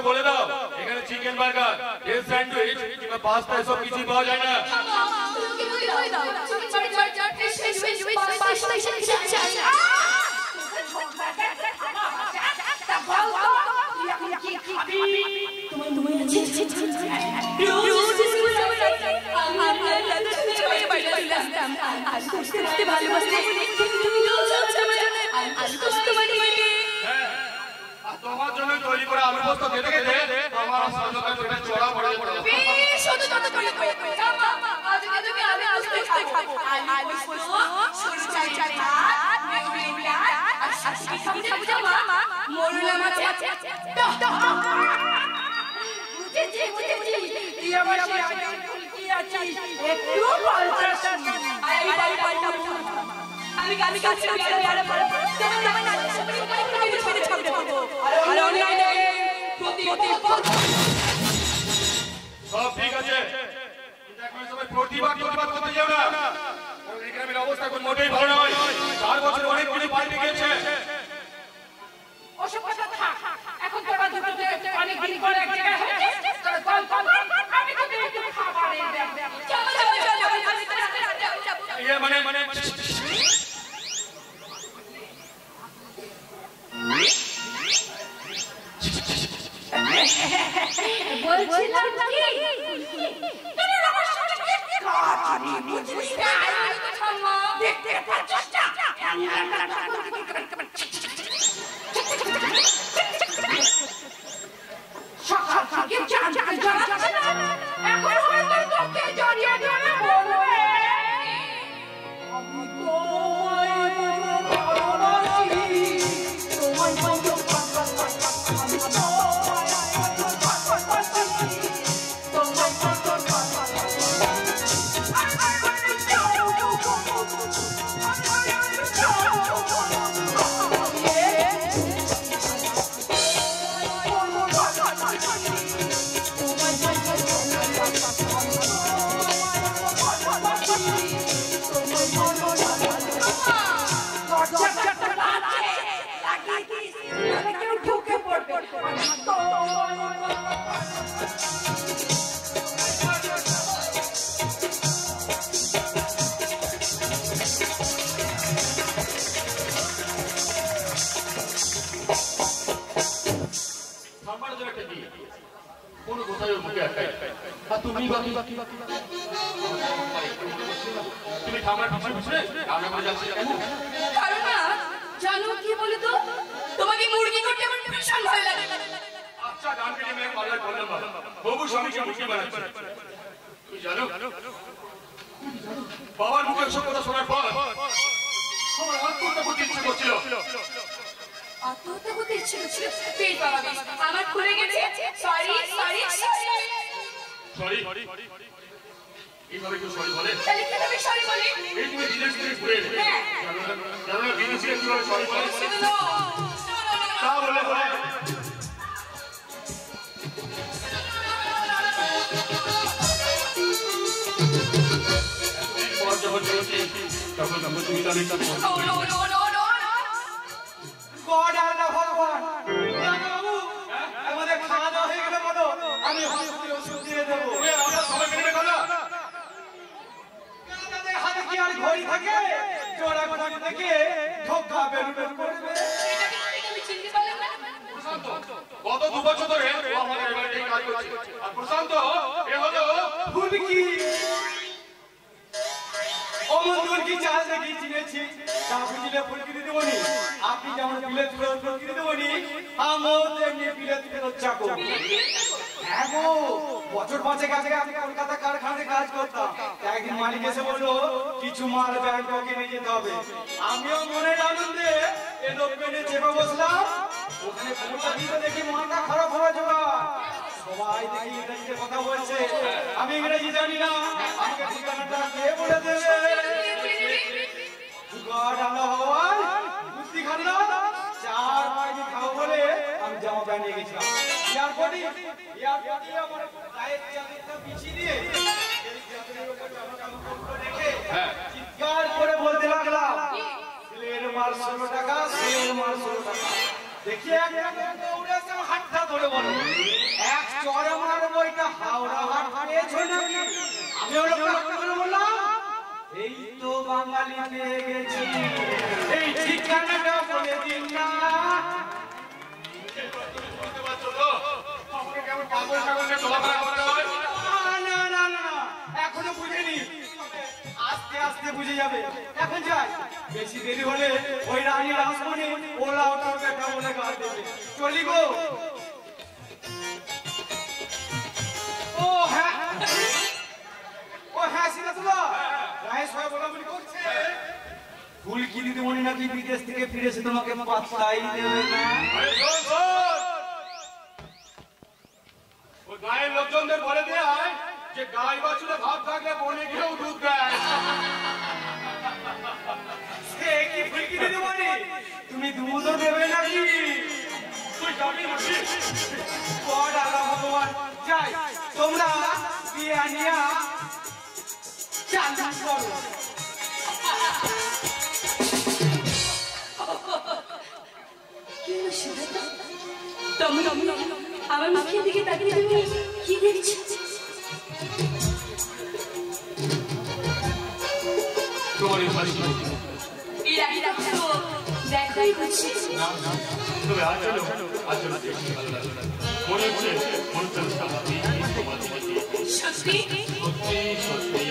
বলে দাও এখানে চিকেন বার্গার স্যান্ডউইচ কিংবা পাস্তা এসব কিছু পাওয়া যায় না। তোমার জন্য তৈরি করে আলু পোস্ত খেতে খেতে আমার সন্তান পেটে চড়া পড়া পড়ে সব ঠিক আছে, প্রতিবাদ করতে যাও না। এই গ্রামের অবস্থা এখন মোটেই ভালো নয়। 4 বছর অনেক কিছু পাল্টে গেছে। ওসব কথা থাক, এখন তোরা দুটোতে অনেক দিন পরে এক জায়গায় হয়েছিস, তোরা চল আমি তোদের একটু খাবারের দেব। চল মানে বলছিলাম কি তোরা আমার সাথে কি কাজ বুঝিস না? দেখতে পাচ্ছিস না সকাল থেকে জানতে জানাচ্ছে না, এখন হয়তো তোকে জড়িয়ে ধরে বলবে আমি তুমি ঠাকুমার পিছনে রান্না করে যাচ্ছি কেন? কারণ না জানো কি বলি তো, তোমাকে মুরগি করতে আমার ভীষণ ভয় লাগে। আচ্ছা গান কেটে মেয়ে পাল্লায় বললাম বাবু স্বামীকে মুরগি বানাচ্ছে। তুমি জানো বাবার মুখে সব কথা শোনার পর আমার আত্মহত্যা করতে ইচ্ছে করছিল। আত্মহত্যা করতে ইচ্ছে করছিল? পেট বাবা আমার খুলে গেছে। Sorry sorry sorry. এইভাবে কেউ সরি বলে? তাহলে কিভাবে সরি বলে? এই তুমি বিদেশ থেকে ঘুরে এলে জানো না বিদেশে কিভাবে সরি বলে? তা বলে বলে তখন তুমি জানি গড আল্লাহ ভগবান বাবু আমাদের খাওয়া দাওয়া হয়ে গেলে বলো আমি ওষুধ দিয়ে দেবো। সবাই কেটে গেলো তাদের হাতে কি আর ঘড়ি থাকে? জোড়া ঘড়ি থেকে ধোকা বের করবে। আমি চিনতে পারলাম না। গত 2 বছর ধরে আমাদের এবারে কাজ করছে। আর প্রশান্ত এ হলো ফুলকি অমন কি চাল দেখি চিনেছি তা বুঝলে ফুলকি দিতে বলি। আপনি যেমন বিলে তুলে ফুলকি দিতে বলি আমও তেমনি বিলে তুলে চাকো। হ্যাঁ গো বছর 5 আগে আমি কলকাতা কারখানায় কাজ করতাম। একদিন মালিক এসে বললো কিছু মাল ব্যাংককে নিয়ে যেতে হবে। আমিও মনের আনন্দে এরোপ্লেনে চেপে বসলাম। ওখানে ফোনটা দিতে দেখি মাথা খারাপ হওয়া জোগাড়। সবাই দেখি ইংরেজিতে কথা বলছে, আমি ইংরেজি জানি না। আমাকে ঠিকানাটা কে বলে দেবে? গড আল্লাহ ভগবান বুদ্ধি খান্না 4 মাইনি খাও বলে আমি জামা প্যান্ট নিয়ে গেছিলাম। এয়ারপোর্টে আমার গায়ের চাদরটা বিছিয়ে দিয়ে চিৎকার করে বলতে লাগলাম সেলের মাল 16 টাকা, সেলের মাল 16 টাকা। দেখি একটা হাতটা ধরে বলো এক চড়ে মার বইটা হাওড়া হাট পেয়েছো নাকি? আমি ওরা বললাম এই তো বাঙালি পেয়ে গেছি, এই ঠিকানাটা বলে দিন না। এখনো বুঝেনি, আস্তে আস্তে বুঝে যাবে। এখন যাই, বেশি দেরি হলে ওই রানী রাসমণি ওলা ওটার বেটা বলে গা দেবে। চলি গো। ও হ্যাঁ সিরাজুল্লাহ রায় সবাই বলাবলি করছে ফুলকি দিদিমণি নাকি বিদেশ থেকে ফিরেছে, তোমাকে পাত্তাই দেবে না। গায়ের লোকজনদের বলে দেয় যে গাই বাছুরে ভাব থাকলে বনে গিয়েও দুধ দেয়। সে কি ফুলকি দিদিমণি তুমি দুধও দেবে নাকি? তুই যাবি নাকি? গড আল্লাহ ভগবান যাই, তোমরা বিয়ে আনিয়া চালু করো। আমার মুখের দিকে তাকিয়ে তুমি কি দেখছো? তোমার এই হাসি দেখাই করছি। তবে আজ চলো দেখি ভালো লাগলো। মনে হচ্ছে সত্যি সত্যি সত্যি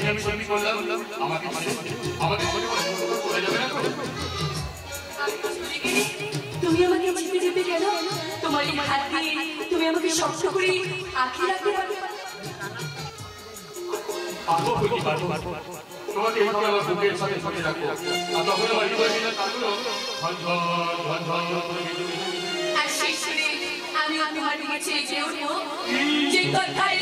আমি সত্যি করলাম। আমাকে করে যাবে না? তুমি আমাকে চিনতে যেতে কেন? তোমার এই হাত দিয়ে তুমি আমাকে শক্ত করে আঁকড়ে রাখতে পারবে? তোমাকে এইভাবে আমার বুকের সাথে সাথে রাখবো। আর তখন আমার হৃদয় কাজগুলো আর সেই শুনে আমি তোমার দিকে চেয়ে উঠবো যে কথাই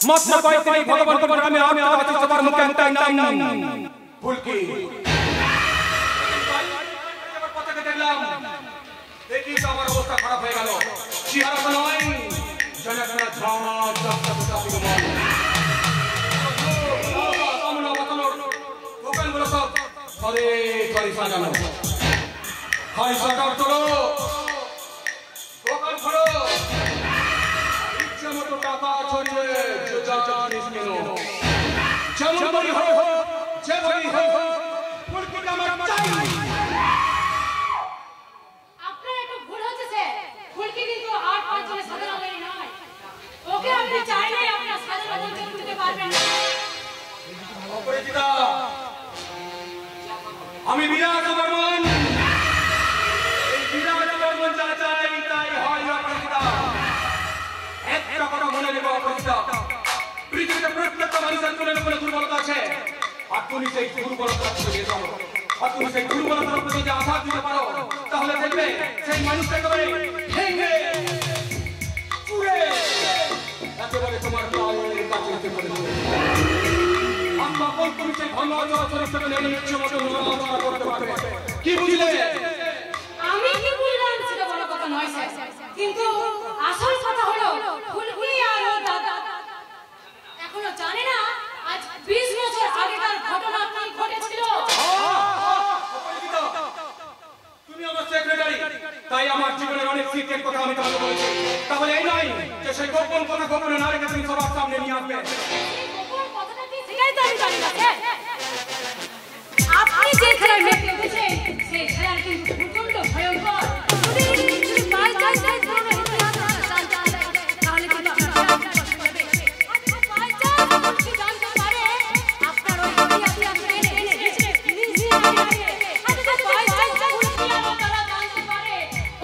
মাত্র কয়েকদিন ভগবান তোমার আমি আছি তোমার মুখে একটাই নাম ফুলকি। পতাকা দেখলাম, দেখি তো আমার অবস্থা খারাপ হয়ে গেল। চেহারা তো নয়, যেন একটা ঝাঁজ দোকানগুলো সব ঘরে ঘরে সাজানো। হয় সরকার তোলো, দোকান খোলো, ইচ্ছে মতো টাকা ছড়িয়ে জিনিস কেনো। যেমন বলি হোক, যে বলি হোক, ফুলকিটা আমার চাই। আপনার একটু ভুল হচ্ছে স্যার। ফুলকি কিন্তু ৮ অঞ্চলে সাধারণ মেয়ে নয়। ওকে আপনি চাইলেই আপনার সাধারণ অঞ্চলে দিতে পারবেন না। অপরিচিতা, আমি বিরাট বর্মন। এই বিরাট বর্মন যা চাই তাই হয়। অপরিচিতা, একটা কথা মনে রেখো অপরিচিতা, পৃথিবীতে প্রত্যেকটা মানুষের কোনো না কোনো দুর্বলতা আছে। আর তুমি সেই দুর্বলতা থেকে যাও, আর তুমি সেই দুর্বলতার উপরে যদি আঘাত দিতে পারো, তাহলে দেখবে সেই মানুষটা একেবারে ভেঙে চুরে একেবারে তোমার পায়ের কাছে এসে পড়েছে। তুমি সেই ভাঙা চরিত্রকে নেমে ইচ্ছে মতো নড়াচড়া করতে পারবে। কি বুঝলে? আমি কি বললাম সেটা বড় কথা নয় স্যার, কিন্তু আসল কথা হলো ফুলকি আর ওর দাদা এখনো জানে না আজ 20 বছর আগেকার ঘটনা কি ঘটেছিল। তুমি আমার সেক্রেটারি, তাই আমার জীবনের অনেক সিক্রেট কথা আমি তোমাকে বলেছি। তাহলে এই নয় যে সেই গোপন কথা গোপনে না রেখে তুমি সবার সামনে নিয়ে আসবে। সেটাই তো আমি জানি না স্যার। আপনি যে খেলার মেয়ে খেলেছেন সেই খেলার কিন্তু প্রচন্ড ভয়ঙ্কর। যদি বাই চান্স কোনো ইতিহাস তাহলে কিন্তু বাই চান্স কি জানতে পারে আপনার ওই ইতিহাস বাই চান্স তারা জানতে পারে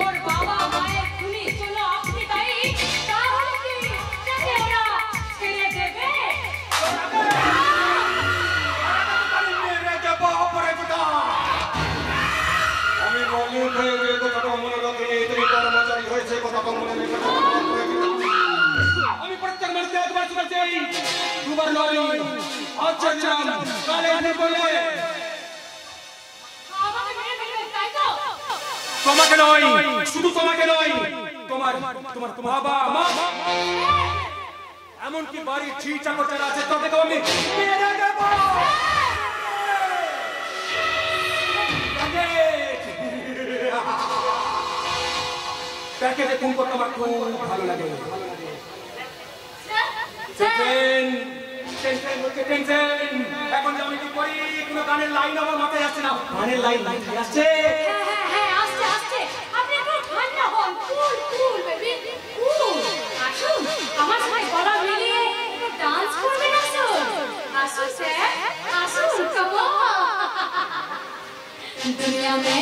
ওর বাবা মায়ের খুনি ছিল আপনি, তাই তাহলে কি তাকে ওরা ছেড়ে দেবে? আমি বলি কথাটা মনে রাখি, তুমি কর্মচারী হয়েছে কথাটা মনে রেখে। আমি প্রত্যেক মানুষকে একবার শুনেছি, দুবার নয়। আচ্ছা কালে বলে আমাকে মেরে ফেলবেন তাই তো? তোমাকে নয়, শুধু তোমাকে নয়, তোমার তোমার বাবা মা এমনকি বাড়ির ঝি চাকর যারা আছে তাদেরকে আমি মেরে দেব। প্যাকেজে কোন করতে আমার খুব ভালো লাগে। এখন যে আমি কি করি, কোনো গানের লাইন আমার মাথায় আসছে না। গানের লাইন আসছে, হ্যাঁ আসছে আসছে। আপনি একটু ঠান্ডা হন, কুল বেবি কুল। আসুন আমার সাথে গলা মিলিয়ে একটু ডান্স করবেন। আসুন স্যার আসুন। Come on. দুনিয়া মে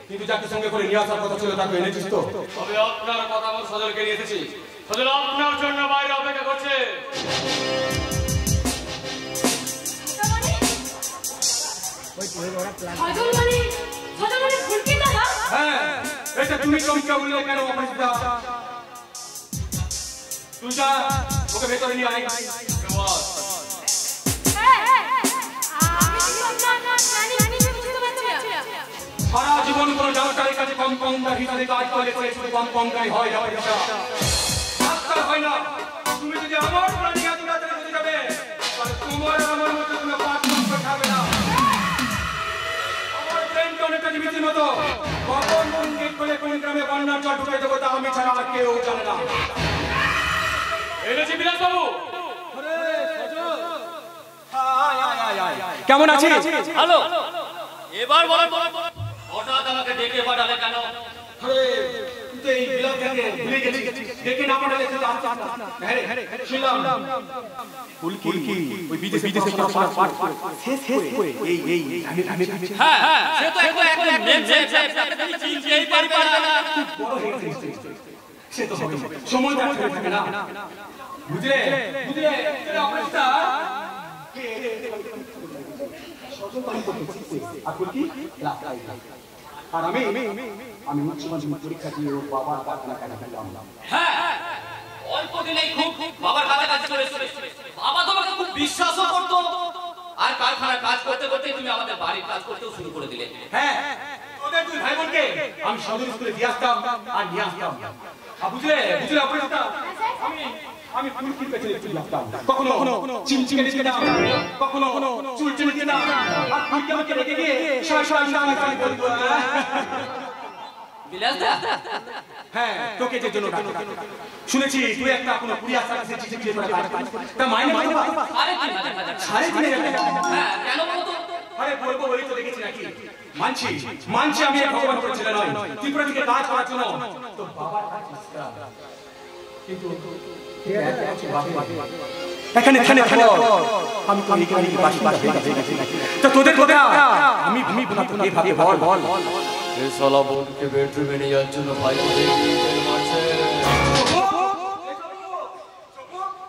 কিন্তু যাকে সঙ্গে করে নিয়ে আসার কথা ছিল তাকে এনেছিস তো? তবে আপনার কথা আমার সজলকে নিয়ে এসেছি। সজল আপনার জন্য বাইরে অপেক্ষা করছে। সজল মানে সজলের ফুলকি দাদা? হ্যাঁ, এটা তুমি চমকে বললে কেন অপরাজিতা? তুই যা, ওকে ভেতরে নিয়ে আয়। সারা জীবন কোনো ডাক্তারের কাছে কম্পাউন্ডার হিসেবে কাজ করে শুধু কম্পাউন্ডারই হয় অপরাজিতা, ডাক্তার হয় না। তুমি যদি আমার প্রাণী এত রাতে বুঝে যাবে, তাহলে তোমার আমার মতো কোনো পাঁচ নম্বর থাকবে না। আমার ব্রেনটনের কাছে বিচির মতো কখন কোন গেট করে কোন গ্রামে বন্যার জল ঢুকে দেবো তা আমি ছাড়া আর কেউ জানে না। এনেছি বিলাস বাবু। কেমন আছিস? হ্যালো, এবার বলো হঠাৎ আমাকে ডেকে পাঠালে কেন? আরে তুই তো এই বিলাসটাকে ভুলে গেছিস, ডেকে না পাঠালে তুই তো আসছিস না। হ্যাঁ রে, শুনলাম ফুলকি ওই বিদেশে পাঠ শেষ করে এই আমি হ্যাঁ সে তো এখন মেমছে তাকে তুমি চিনতেই পারবে না। বড় হয়ে গেছে, সে তো হবে সময় থাকে না, বুঝলে বুঝলে এই অবস্থা সজল পানি করতেছি আর ফুলকি লাফাই আর আমি উচ্চ মাধ্যমিক পরীক্ষা দিয়ে ওর বাবার কারখানা গেলাম। হ্যাঁ অল্প দিনেই খুব বাবার কাছে চলে এসেছে। বাবা তোমাকে খুব বিশ্বাসও করতো, আর কারখানার কাজ করতে করতে তুমি আমাদের বাড়ির কাজ করতেও শুরু করে দিলে। হ্যাঁ, তোদের দুই ভাই বোনকে আমি সদর স্কুলে দিয়ে আসতাম আর নিয়ে আসতাম। বুঝলে বুঝলে অপরাজিতা, আমি ফুলকির পেছনে একটু লাগতাম, কখনো চিমচিমে দিতাম, কখনো চুল চিমে দিতাম, আর ফুলকি আমাকে রেখে গিয়ে হ্যাঁ তোকে যে জন্য শুনেছি তুই একটা কোনো কুরিয়ার সার্ভিসে চিঠি করে কাজ করিস, তা মাইনে আরে কি সাড়ে 3,000 টাকা। হ্যাঁ কেন বলো তো? আরে বলবো বলি তো দেখেছি নাকি, মানছি আমি ভগবান করেছিল নয়, ত্রিপুরা থেকে কাজ করার জন্য তো বাবার কাজ কিন্তু এখানে আমি তো এইখানে বাসি তো তোদের কথা আমি ভাবে বল এই শালা বোনকে বেডরুমে নিয়ে যাওয়ার জন্য ভাই মারছে।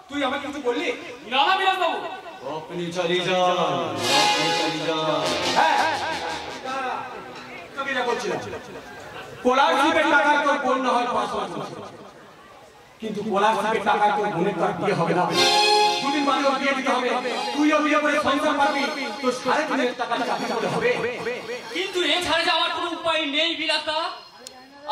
তুই আমাকে কিছু বললি না না বিলাস বাবু, আপনি চালিয়ে যান। হ্যাঁ তোকে যা বলছিলাম স্কলারশিপের টাকা তোর বোন না হয় পাস কিন্তু স্কলারশিপের টাকা তোর বোনের তো বিয়ে হবে না, দুদিন বাদে ওর বিয়ে দিতে হবে, তুইও বিয়ে করে সংসার পাবি, তো 3,500 টাকা চাকরি করতে হবে। কিন্তু এছাড়া যে আমার কোনো উপায় নেই বিলাসদা।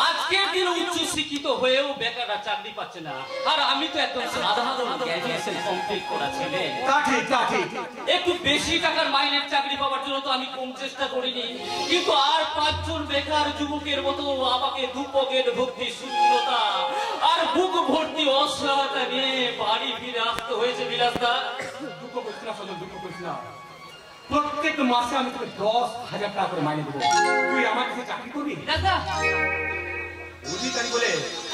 আজকের দিনে উচ্চ শিক্ষিত হয়েও বেকাররা চাকরি পাচ্ছে না, আর আমি তো একদম সাধারণ গ্র্যাজুয়েশন কমপ্লিট করা ছেলে। তা ঠিক একটু বেশি টাকার মাইনের চাকরি পাওয়ার জন্য তো আমি কম চেষ্টা করিনি, কিন্তু আর 5 জন বেকার যুবকের মতো আমাকে দুপকেট ভর্তি শূন্যতা আর বুক ভর্তি অসহায়তা নিয়ে বাড়ি ফিরে আসতে হয়েছে বিলাসদা। দুঃখ করিস না সজল, দুঃখ করিস না। প্রত্যেক মাসে আমি তোকে 10,000 টাকা করে মাইনে দেবো, তুই আমার কাছে চাকরি করবি। বিলাসদা অধিকারী বলে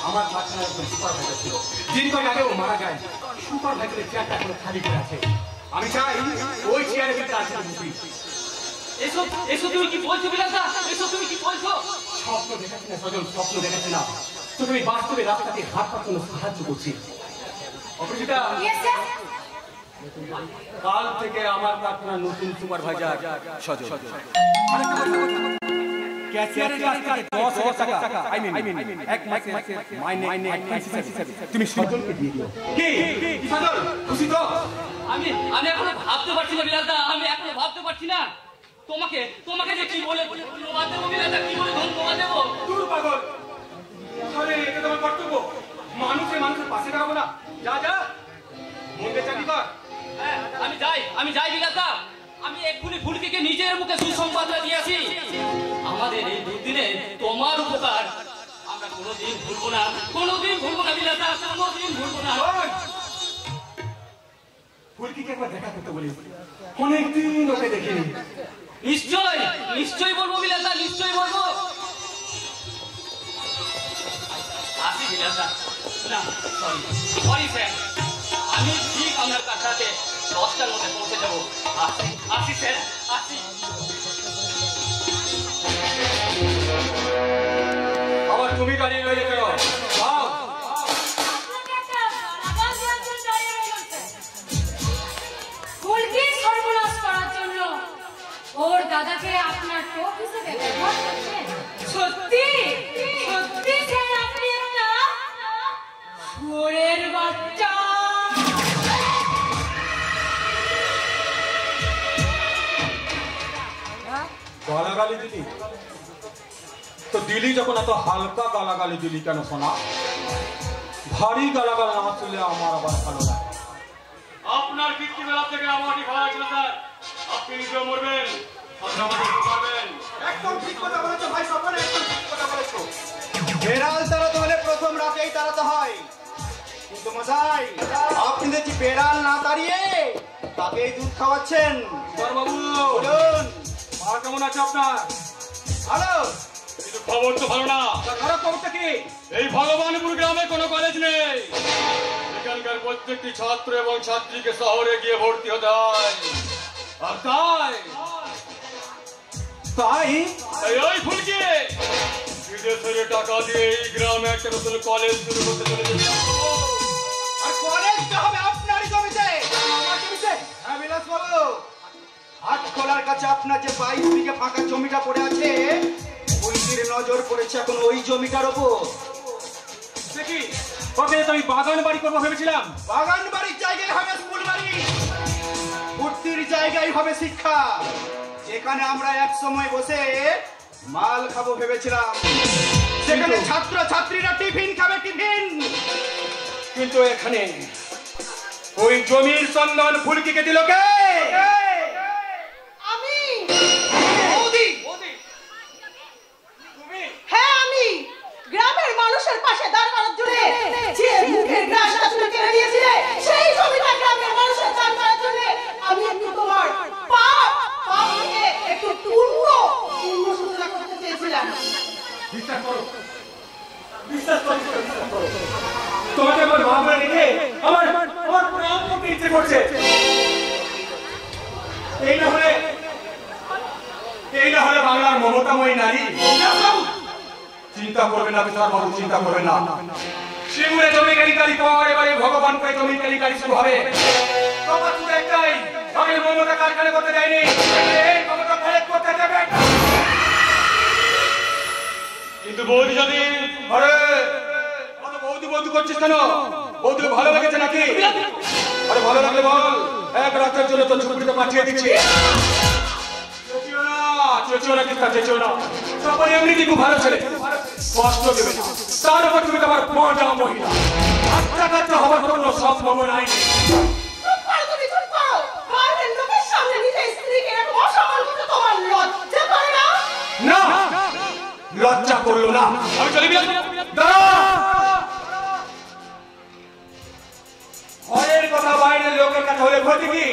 আমার কারখানার একজন সুপারভাইজার ছিল, দিন কয়েক আগেও মারা যায়, সুপারভাইজারের চেয়ারটা এখনো খালি করে আছে। আমি চাই ওই চেয়ারে ভিতরে আসতে বসবি। এসো তুমি কি বলছো বিলাসদা? এসো তুমি কি বলছো? স্বপ্ন দেখাচ্ছি না সজল, স্বপ্ন দেখাচ্ছি না, তোকে আমি বাস্তবে রাস্তাতে হাঁটার জন্য সাহায্য করছি। অপরাজিতা, কাল থেকে আমার কারখানার নতুন সুপারভাইজার সজল। ক্যাশিয়ারের কাছ থেকে 10,000 টাকা এক মাসে মাইনে তুমি সজলকে দিয়ে দিও। কি সজল খুশি তো? আমি এখনো ভাবতে পারছি না বিলাসদা, আমি এখনো ভাবতে পারছি না তোমাকে যে কি বলে ধন্যবাদ দেবো বিলাসদা, কি বলে ধন্যবাদ দেবো? দূর পাগল, আরে এটা তোমার কর্তব্য, মানুষের পাশে দাঁড়াবো না। যা মন্দির চাকরি কর। হ্যাঁ আমি যাই বিলাসদা, আমি এক্ষুনি ফুলকিকে নিজের মুখে সুসংবাদটা দিয়ে আসি। আমাদের এই দুদিনে তোমার উপকার আমরা কোনোদিন ভুলবো না বিলাসদা, কোনোদিন ভুলবো না। ফুলকিকে একবার দেখা করতে বলিস, অনেকদিন ওকে দেখিনি। নিশ্চয় বলবো বিলাসদা, নিশ্চয় বলবো। আসি বিলাসদা, না সরি স্যার, আমি ঠিক আপনার কাছাতে 10টার মধ্যে পৌঁছে যাবো। আসি স্যার, আসি। আবার তুমি দাঁড়িয়ে রইলে কেন? ফুলকি সর্বনাশ করার জন্য ওর দাদাকে আপনার টোপ হিসেবে ব্যবহার গালাগালি দিলি? তো দিলি যখন এত হালকা গালাগালি দিলি কেন সোনা? ভারী গালাগালি না শুনলে আমার আবার ভালো লাগে। আপনার কীর্তি বেলা থেকে আমারই ভালো ছিল স্যার। আপনি নিজেও মরবেন, একদম ঠিক কথা বলেছো ভাই, সকলে একদম ঠিক কথা বলেছো। বেড়াল তাড়াতে হলে প্রথম রাতেই তাড়াতে হয়, কিন্তু মশাই আপনি দেখছি বেড়াল না তাড়িয়ে তাকেই দুধ খাওয়াচ্ছেন। বাবু বলুন, মা কেমন আছে আপনার? হ্যালো, কিন্তু খবর তো ভালো না। খারাপ খবরটা কি? এই ভগবানপুর গ্রামে কোনো কলেজ নেই। এখানকার প্রত্যেকটি ছাত্র এবং ছাত্রীকে শহরে গিয়ে ভর্তি হতে হয়। আর তাই ওই ফুলকি বিদেশের টাকা দিয়ে এই গ্রামে একটা নতুন কলেজ শুরু করতে চলেছে। আর কলেজটা হবে আপনারই জমিতে। আমার জমিতে? হ্যাঁ বিলাস বাবু, হাট খোলার কাছে আপনার যে 22 বিঘে ফাঁকা জমিটা পড়ে আছে, ফুলকির নজর পড়েছে এখন ওই জমিটার ওপর। দেখি ওখানে তো আমি বাগান বাড়ি করবো ভেবেছিলাম। বাগান বাড়ির জায়গায় হবে স্কুল বাড়ি, ভর্তির জায়গায় হবে শিক্ষা, যেখানে আমরা এক সময় বসে মাল খাবো ভেবেছিলাম, সেখানে ছাত্র ছাত্রীরা টিফিন খাবে টিফিন। কিন্তু এখানে ওই জমির সন্ধান ফুলকিকে দিল কে? আমি বৌদি, হ্যাঁ আমি গ্রামের মানুষের পাশে দাঁড়ানোর জন্য যে মুখের গ্রাসটা তুমি কেড়ে নিয়েছিলে, সেই জমিটা গ্রামের মানুষের দান করার জন্য আমি একটু তোমার পাপ থেকে একটু পূর্ণ সূচনা করতে চেয়েছিলাম। বিশ্বাস করো, তোমাকে আমার মা বলে রেখে আমার প্রাণ করতে ইচ্ছে করছে। এই না হলে বাংলার মমতাময়ী নারী। চিন্তা করবেন না বিচার বাবু, চিন্তা করবেন না। শিমুরে জমি কেলেঙ্কারি পর এবারে ভগবান করে জমি কেলেঙ্কারি শুরু হবে। তফাৎ শুধু একটাই, আগে মমতা কারখানা করতে দেয়নি, এই মমতা ফেরত করতে দেবে। কিন্তু বৌদি যদি আরে অত বৌদি করছিস কেন? বৌদি ভালো লেগেছে নাকি? আরে ভালো লাগলে বল, এক রাতের জন্য তো ছুটিতে পাঠিয়ে দিচ্ছি। চেঁচিও না, সবাই এমনিতেই খুব ভালো ছেলে, কষ্ট দেবে না। তার উপর তুমি তোমার মজা মহিলা, বাচ্চা কাচ্চা হবার কোনো সম্ভব নাই। না, লজ্জা করলো না। আমি চলে গেলাম। ঘরের কথা বাইরের লোকের কাছে হলে ক্ষতি কি?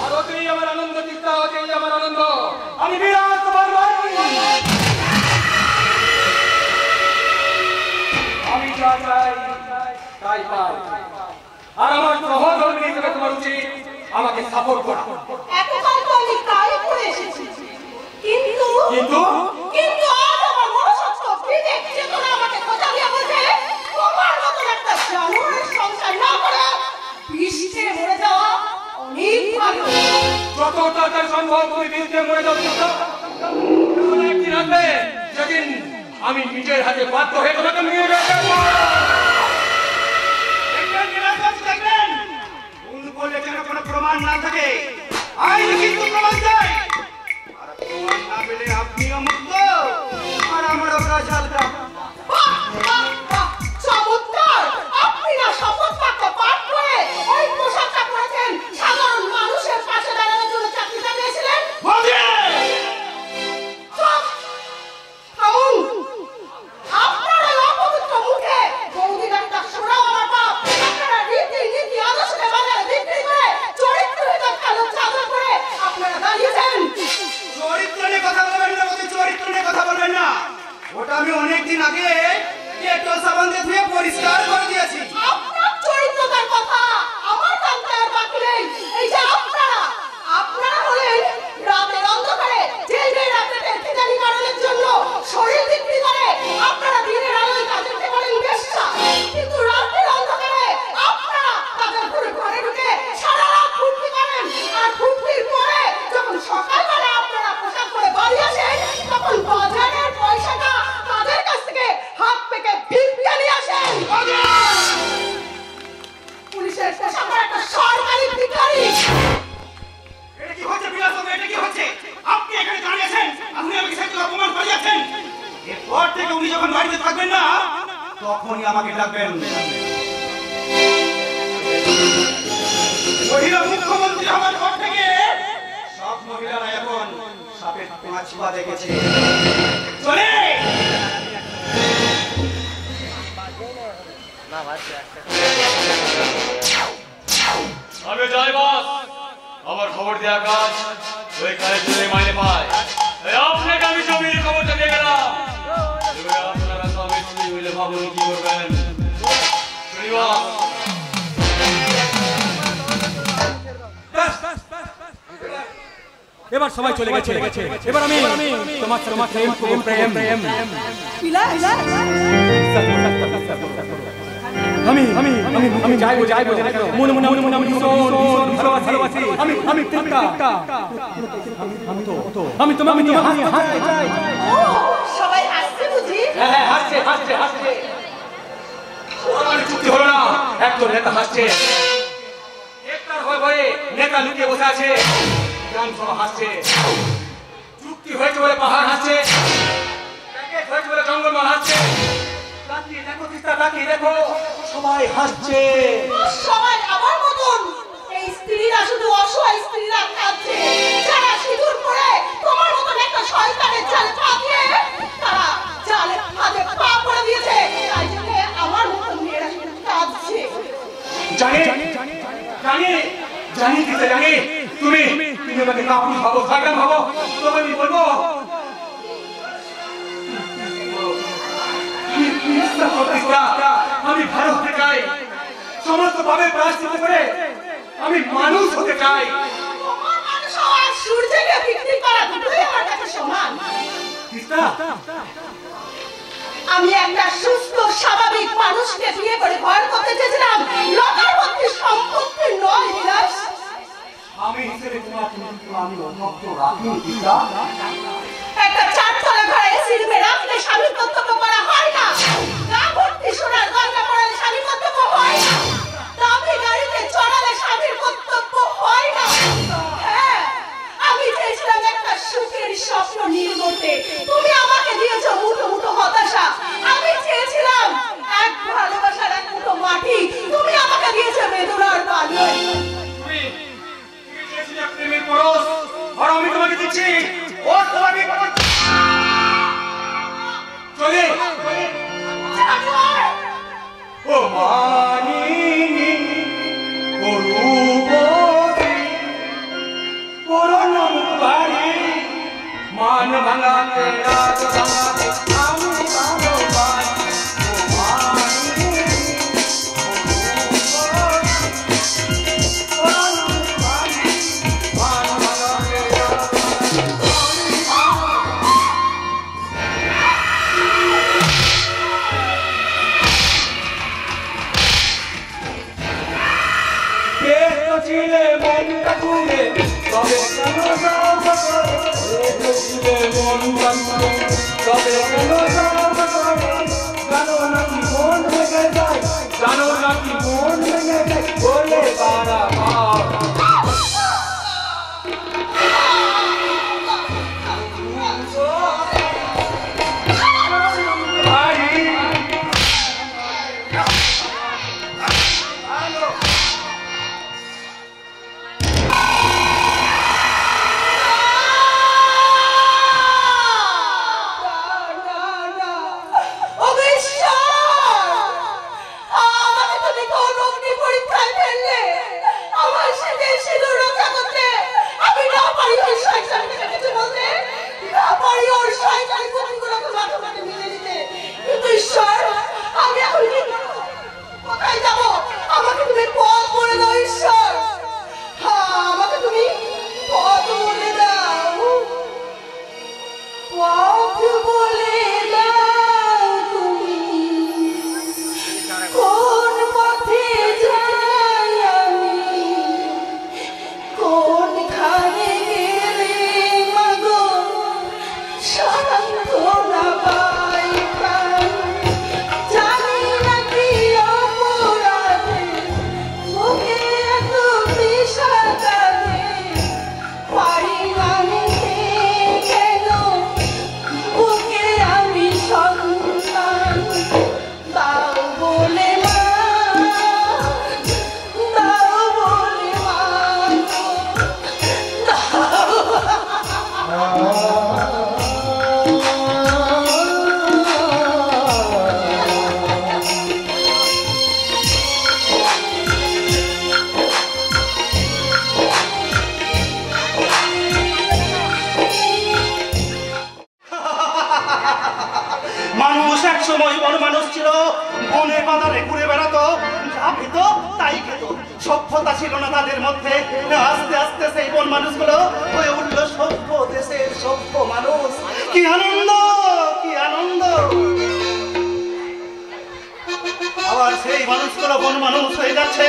আর ওতেই আমার আনন্দ, চিন্তা হতেই আমার আনন্দ। আমি বিরাট তোমার ভাই, আমি যা চাই তাই পাই। আর আমার সহধর্মী হিসেবে তোমার উচিত আমাকে সাপোর্ট করা। কিন্তু আজ আমার মনুষ্যত্ব বিবেক চেতনা আমাকে কথা দিয়ে বলছে, তোমার মতন একটা জানোয়ারের সংসার না করে বিষ্ঠে মরে যাওয়া অনেক ভালো। যত তাড়াতাড়ি সম্ভব তুমি বিরুদ্ধে মরে যাও। একদিন আসবে যেদিন আমি নিজের হাতে বাধ্য হয়ে তোমাকে নিয়ে যাবো। ভুল করলে যেন কোনো প্রমাণ না থাকে, আইন কিন্তু প্রমাণ চাই। আর প্রমাণ না পেলে আপনিও মুক্ত আর আমারও রাজাল গ্রাম। চমৎকার! আপনি না শপথ বাক্য পাঠ করে ওই পোশাকটা পরেছেন, সাধারণ মানুষের পাশে দাঁড়ানোর জন্য চাকরিটা পেয়েছিলেন। আপনার এই অপবিত্র মুখে বৌদির একটা শোনাও আমার বাপ। আপনারা রীতি নীতি আদর্শকে বাজারে বিক্রি করে চরিত্রহীন কালো চাদর করে আপনারা দাঁড়িয়েছেন। চরিত্র নিয়ে কথা বলবেন না, চরিত্র নিয়ে কথা বলবেন না। ওটা আমি অনেকদিন থেকে উনি যখন বাড়িতে থাকবেন না তখনই আমাকে ডাকবেন। মহিলা মুখ্যমন্ত্রী আমার ঘর থেকে সব মহিলারা এখন সাপের পাঁচপা দেখেছে। চলে আমি যাই বস, আমার খবর দেওয়া কাজ ওই কাজের জন্য মাইনে পায়। আপনাকে আমি জমির খবরটা দিয়ে গেলাম। এবার আপনারা স্বামী স্ত্রী মিলে ভাবুন কি করবেন। এবার সবাই চলে গেছে, এবার আমি তোমার প্রেম প্রেম প্রেম আমি আমি আমি আমি যাইবো যাইবো মনে মনে মনে মনে আমি ভালোবাসি আমি আমি তোমাকে হাসতে চাই। ও সবাই হাসছে বুঝি? হ্যাঁ হাসছে হাসছে হাসছে। আমার চুক্তি হলো না, একজন নেতা হাসছে, একটার ভয় ভয়ে নেতা লুকিয়ে বসে আছে, গ্রামসভা হাসছে। চুক্তি হয়েছে বলে পাহাড় হাসছে, প্যাকেজ হয়েছে বলে জঙ্গলমহল হাসছে। তাকিয়ে দেখো তিস্তা, তাকিয়ে দেখো সবাই হাসছে। সবাই আমার মতন এই স্ত্রীরা শুধু অসহায় স্ত্রীরা কাঁদছে, যারা সিঁদুর পরে তোমার মতন একটা শয়তানের জালে পা দিয়ে তারা জালে ফাঁদে পা পড়ে দিয়েছে, তাই জন্য আমার মতন মেয়েরা শুধু কাঁদছে। জানি জানি জানি তিস্তা জানি, তুমি আমাকে কাপুরুষ ভাবো, শয়তান ভাবো, তবে আমি বলবো আমি ভালো হতে চাই, সমস্ত ভাবে প্রায়শ্চিত্ত করে আমি মানুষ হতে চাই। তোমার মানুষ হওয়া আর সূর্যকে বিক্রি করা দুটোই আমার কাছে সমান। আমি একটা সুস্থ স্বাভাবিক মানুষকে বিয়ে করে ঘর করতে চেয়েছিলাম, লোকের মধ্যে সম্পত্তি নয় বিলাস। আমি হিসেবে তোমার আমি অনক্ত রাখি তিস্তা। একটা চারতলা ঘরে এসি রুমে রাখলে স্বামীর কর্তব্য করা হয় না, গা ভর্তি সোনার গয়না পরালে স্বামীর কর্তব্য হয় না, দামি গাড়িতে চড়ালে স্বামীর কর্তব্য হয় না। হ্যাঁ, আমি চেয়েছিলাম একটা সুখের স্বপ্ন নির্গতে, তুমি আমাকে দিয়েছো মুঠো মুঠো হতাশা। আমি চেয়েছিলাম এক ভালোবাসার এক মুঠো মাটি, তুমি আমাকে দিয়েছো বেদনার পালন। তুমি চেয়েছিলে প্রেমের পরশ, আর আমি তোমাকে দিচ্ছি ও তোমাকে চলে ও মানিনী ও রূপবতী করুণা মুখারি মান ভাঙাতে রাত ভাঙাতে আমি ভালোবাসি। ও মানিনী ও রূপবতী করুণা মুখারি মান ভাঙাতে রাত ছিলে মনটা ঘুরে তবে কেন ছিলে মনটা ঘুরে তবে কেন জানো নাকি মন ভেঙে যায়, জানো নাকি মন ভেঙে যায় বলে বারবার। আমাকে তুমি সভ্যতা ছিল না তাদের মধ্যে। আস্তে আস্তে সেই বন মানুষগুলো হয়ে উঠল সভ্য দেশের সভ্য মানুষ। কি আনন্দ, কি আনন্দ! আবার সেই মানুষগুলো বন মানুষ হয়ে যাচ্ছে,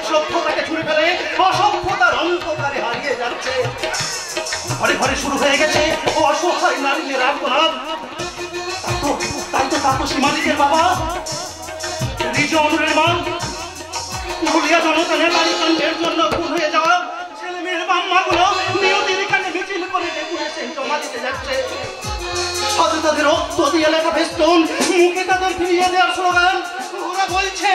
সভ্যতাকে ছুঁড়ে ফেলে অসভ্যতার অন্ধকারে হারিয়ে যাচ্ছে। ঘরে ঘরে শুরু হয়ে গেছে অসহায় নারীদের আর্তনাদ। তাই তো তাপসী মালিকের বাবা রিজনের মা ভুলিয়া জনতা নেতারি কাণ্ডের জন্য খুন হয়ে যাওয়া ছেলে মেয়ের বাম্মাগুলো নিয়তির কাণ্ডে মিছিল করে পুলিশে জমা দিতে যাচ্ছে। সাথে তাদের রক্ত দিয়ে লেখা ফেস্টুন, মুখে তাদের ফিরিয়ে দেওয়ার স্লোগান। ওরা বলছে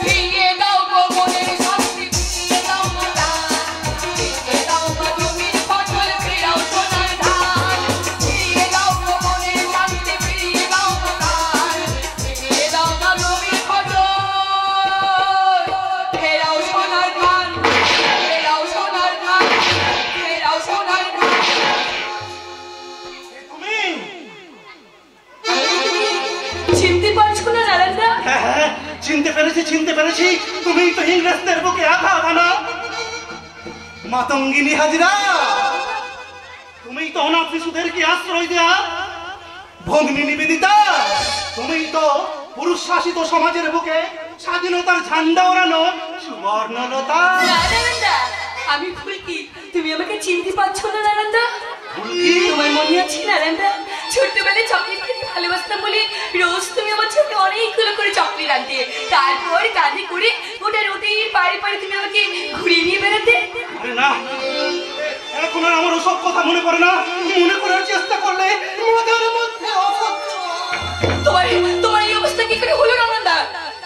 ফিরিয়ে দাও গো মনের শান্তি, ফিরিয়ে দাও গো দান, ফিরিয়ে দাও গো জমির ফসল, ফেরাও সোনার ধান। ফিরিয়ে দাও গো মনের শান্তি, ফিরিয়ে দাও গো দান, ফিরিয়ে দাও গো জমির ফসল, ফেরাও সোনার ধান, ফেরাও সোনার ধান, ফেরাও সোনার ধান। তুমি চিনতে পারছো না নারায়ণদা? হ্যাঁ, চিনতে পেরেছি, চিনতে পেরেছি। তুমি তো ইংরেজদের বুকে আঘাত আনা মাতঙ্গিনী হাজরা। তুমি তো অনাথ শিশুদেরকে আশ্রয় দেয়া ভগ্নী নিবেদিতা। তুমি তো পুরুষ শাসিত সমাজের বুকে স্বাধীনতার ঝান্ডা ওড়ানো সুবর্ণলতা। নারায়ণদা, আমি ফুলকি, তুমি আমাকে চিনতে পারছো না নারায়ণদা? তোমার মনে আছে নারায়ণদা, ছোট্টবেলায় চকলেট খেতে ভালোবাসতাম বলে রোজ তুমি আমার চোখে অনেকগুলো করে চকলেট আনতে, তারপর কাঁধে করে ওটা রোদের পাড়ে পাড়ে তুমি আমাকে ঘুরিয়ে নিয়ে বেড়াতে। আরে না, এখন আর আমার ওসব কথা মনে পড়ে না। মনে করার চেষ্টা করলে মাথার মধ্যে তোমার তোমার এই অবস্থা কি করে হলো নারায়ণদা?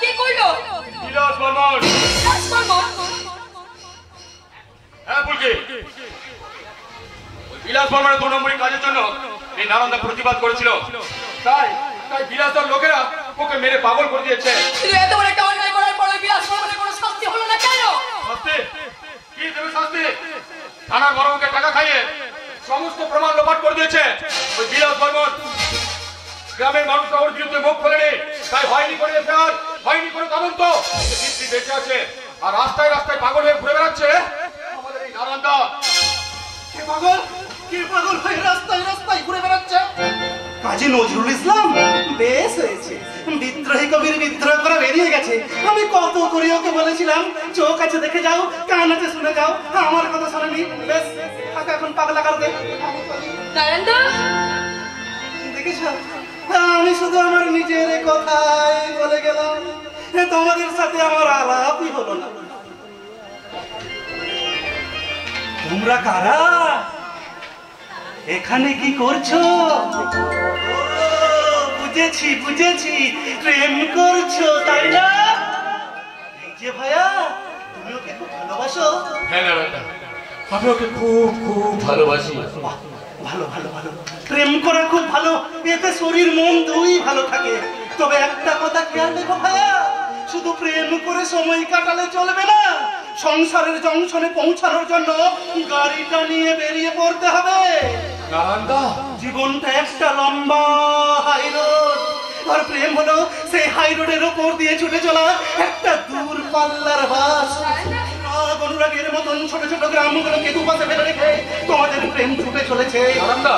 কে করলো? বিলাস বর্মন। বিলাস বর্মন? হ্যাঁ ফুলকি, বিলাস বর্মনের 2 নম্বরী কাজের জন্য এই নারায়ণদা প্রতিবাদ করেছিল। তাই বিলাসদার লোকেরা ওকে মেরে পাগল করে দিয়েছে। কিন্তু এত বড় একটা অন্যায় করার পরে বিলাস বর্মনের কোনো শাস্তি হলো না কেন? শাস্তি? কি দেবে শাস্তি? থানার বড়কে টাকা খাইয়ে সমস্ত প্রমাণ লোপাট করে দিয়েছে ওই বিলাস বর্মন। গ্রামের মানুষ ওর বিরুদ্ধে মুখ খোলেনি, তাই হয়নি করে এফআইআর, হয়নি করে তদন্ত। ভিত্তি বেঁচে আছে আর রাস্তায় রাস্তায় পাগল হয়ে ঘুরে বেড়াচ্ছে আমাদের এই নারায়ণদা। কে পাগল? কে পাগল হয়ে রাস্তায় রাস্তায় ঘুরে বেড়াচ্ছে? কাজী নজরুল ইসলাম। বেশ হয়েছে, বিদ্রোহী কবির বিদ্রোহ করা বেরিয়ে গেছে। আমি কত করে ওকে বলেছিলাম চোখ আছে দেখে যাও, কান আছে শুনে যাও, আমার কথা শোনেনি। বেশ, থাকা এখন পাগলা কারদে। নারায়ণদা, দেখেছ, আমি শুধু আমার নিজের কথাই বলে গেলাম, তোমাদের সাথে আমার আলাপই হলো না। তোমরা কারা? এখানে কি করছো? বুঝেছি বুঝেছি, প্রেম করছো তাই না? এই যে ভাইয়া, তুমি ওকে খুব ভালোবাসো? হ্যাঁ নারায়ণদা, আমি ওকে খুব খুব ভালোবাসি। ভালো ভালো ভালো, প্রেম করা খুব ভালো, এতে শরীর মন দুই ভালো থাকে। তবে একটা কথা খেয়াল রেখো ভাইয়া, শুধু প্রেম করে সময় কাটালে চলবে না। সংসারের জংশনে পৌঁছানোর জন্য গাড়িটা নিয়ে বেরিয়ে পড়তে হবে। নারায়ণদা, জীবনটা একটা লম্বা হাই রোড, আর প্রেম হলো সেই হাই রোডের উপর দিয়ে ছুটে চলা একটা দূর পাল্লার বাস। অনুরাগের মতন ছোট ছোট গ্রামগুলোকে দুপাশে ফেলে রেখে তোমাদের প্রেম ছুটে চলেছে। নারায়ণদা,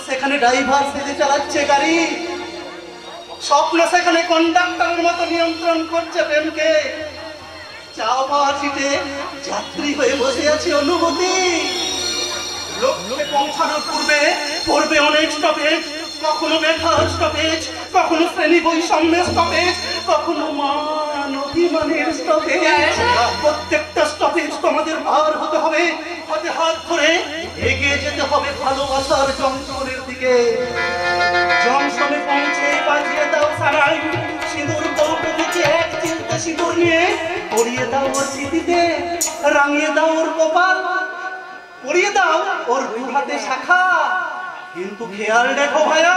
সেখানে ড্রাইভার সেজে চালাচ্ছে গাড়ি, স্বপ্ন সেখানে কন্ডাক্টরের মতো নিয়ন্ত্রণ করছে প্রেমকে। চাও পাওয়ার সিটে যাত্রী হয়ে বসে আছে অনুভূতি। লক্ষ্যে পৌঁছানোর পূর্বে পড়বে অনেক স্টপেজ, কখনো বেকার স্টপেজ, কখনো শ্রেণী বৈষম্যের স্টপেজ, কখনো মান অভিমানের স্টপেজ। প্রত্যেকটা স্টপেজ তোমাদের পার হতে হবে, হাতে হাত ধরে এগিয়ে যেতে হবে ভালোবাসার জংশনের দিকে। জংশনে পৌঁছে বাজিয়ে দাও সারাই, সিঁদুর কৌটো থেকে এক চিলতে সিঁদুর নিয়ে পরিয়ে দাও ওর স্মৃতিতে, রাঙিয়ে দাও ওর কপাল, পরিয়ে দাও ওর দু হাতে শাখা। কিন্তু খেয়াল দেখো ভাইয়া,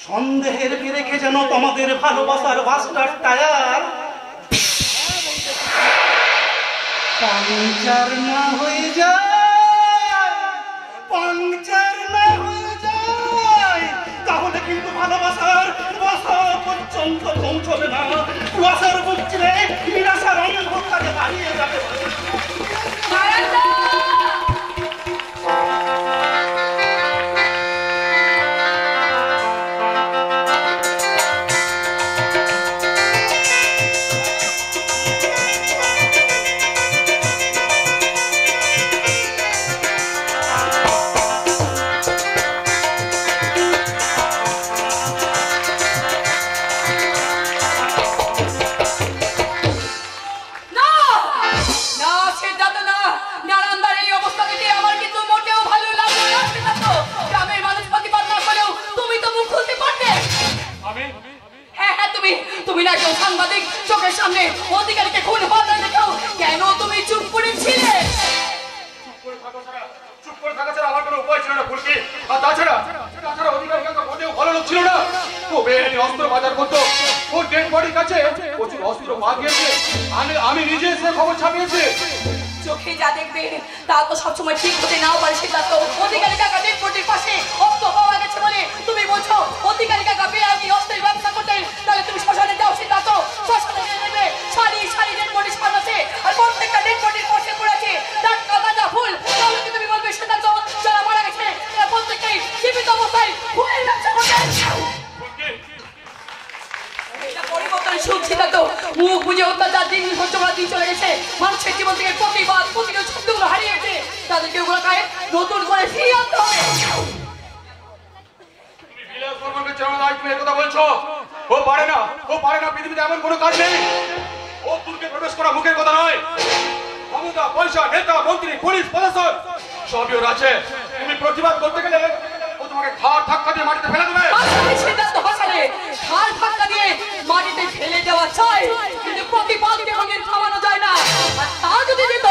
সন্দেহের পেরেকে যেন তোমাদের ভালোবাসার বাসটার টায়ার পাংচার না হয়ে যায়, পাংচার না হয়ে যায়। তাহলে কিন্তু ভালোবাসার বাসা পর্যন্ত পৌঁছবে না। কুয়াশার বুক চিরে নিরাশার অনুভূতি করে থাকা ছাড়া আমার কোনো উপায় ছিল না ফুলকি। আর তাছাড়া অধিকারী কাকা মোটেও ভালো লোক ছিল না। ও বেআইনি অস্ত্র বাজার করতো। ওর ডেড বডির কাছে প্রচুর অস্ত্র পাওয়া গিয়েছে। আমি নিজে এসে খবর ছাপিয়েছি। চোখে যা দেখবে তা তো সবসময় ঠিক হতে নাও পারে। সেটা তো অধিকারী কাকা ডেড বডির পাশে অস্ত্র পাওয়া গেছে বলে তুমি বলছো অধিকারী কাকা বেআইনি অস্ত্রের ব্যবসা করতেন। তাহলে তুমি শ্মশানে যাও, সেটা তো শ্মশানে গিয়ে নেবে সারি সারি ডেড বডি সাজাচ্ছে, আর প্রত্যেকটা ডেড বডির পাশে পড়েছে টাটকা গাঁদা ফুল। তাহলে কি তুমি বলবে সেটা তো যারা মারা গেছে তারা প্রত্যেকটাই জীবিত অবস্থায় ফুলের ব্যবসা করতেন? পরিবর্তনের সুখ ছিল তো মুখ বুঝে অত্যাচার দিন সহ্য করা দিন চলে গেছে। মানুষের জীবন থেকে প্রতিবাদ প্রতিরোধ শব্দগুলো হারিয়ে গেছে। তাদেরকে ওগুলো খায় নতুন করে ফিরিয়ে আনতে হবে। তুমি বিলাস বর্মনকে চেনো না, তুমি একথা বলছো? ও পারে না পৃথিবীতে এমন কোনো কাজ নেই। ও তুর্কে প্রবেশ করা মুখের কথা নয়। ক্ষমতা, পয়সা, নেতা, মন্ত্রী, পুলিশ, প্রশাসন সবই ওর আছে। তুমি প্রতিবাদ করতে গেলে ও তোমাকে ঘাড় ধাক্কা দিয়ে মাটিতে ফেলে দেবে। সিদ্ধান্ত হাসানে ঘাড় ধাক্কা দিয়ে মাটিতে ফেলে দেওয়া চাই, কিন্তু প্রতিবাদকে কোনদিন থামানো যায় না। আর তা যদি দিত,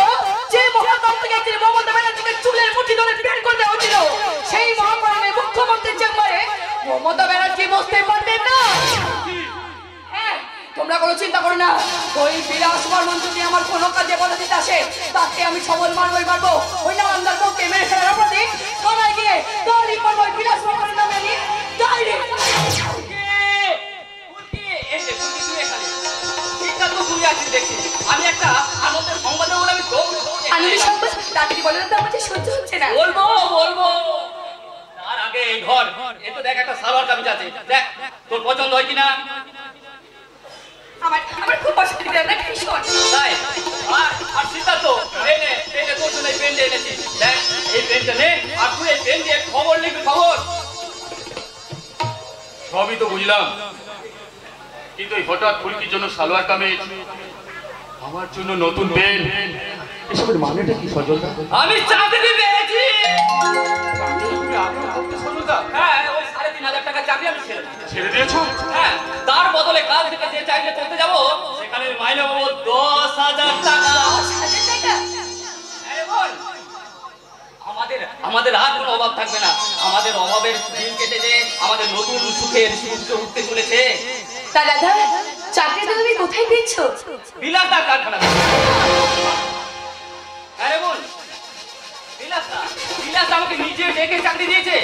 যে মহাকাল থেকে একদিন মমতা ব্যানার্জিকে চুলের মুঠি ধরে বের করে দেওয়া হয়েছিল, সেই মহাকালে মুখ্যমন্ত্রীর চেম্বারে মমতা ব্যানার্জি বসতে পারতেন না। হ্যাঁ, তোমরা কোনো চিন্তা করো না। ওই বিলাস বর্মন যদি আমার কোনো কাজে বাধা দিতে আসে, তাকে আমি সবল মারবো। ওই নামদার বউকে মেরে ফেলার অপরাধে থানায় গিয়ে দলই করবো বিলাস বর্মনের নামে আমি ডাইরেক্ট। আমি একটা আনন্দের সংবাদ বলে আমি আনন্দের সংবাদ তাড়াতাড়ি বলে তো আমার সহ্য হচ্ছে না। বলবো তার আগে এই ঘর এ তো দেখ একটা সালোয়ার কামিজ আছে, দেখ তোর পছন্দ হয় কিনা। আমার খুব পছন্দ করে ভীষণ তাই আর সিদ্ধার্থ পেনে তোর জন্য এই পেনটা এনেছি। দেখ এই পেনটা নে, আর তুই এই পেন দিয়ে খবর লিখবি। খবর সবই তো বুঝলাম, কিন্তু এই হঠাৎ ফুলকির জন্য সালোয়ার কামিজ, আমার জন্য নতুন পেন, এসবের মানেটা কি সজলদা? আমি চাকরি পেয়েছি। তুমি আগে করতে সজলদা? হ্যাঁ, ওই 3,500 টাকা চাকরি আমি ছেড়ে দিয়েছো? হ্যাঁ, তার বদলে কাল থেকে যে চাকরি করতে যাব সেখানে মাইনে পাবো 10,000 টাকা। 10,000 টাকা? এই বল, আমাদের আর কোনো অভাব থাকবে না। আমাদের অভাবের দিন কেটে যে আমাদের নতুন সুখের সূর্য উঠতে চলেছে। তা দাদা, চাকরিটা তুমি কোথায় পেয়েছো? বিলাসদার কারখানা। আরে বল, বিলাস আমাকে নিজে ডেকে চাকরি দিয়েছে।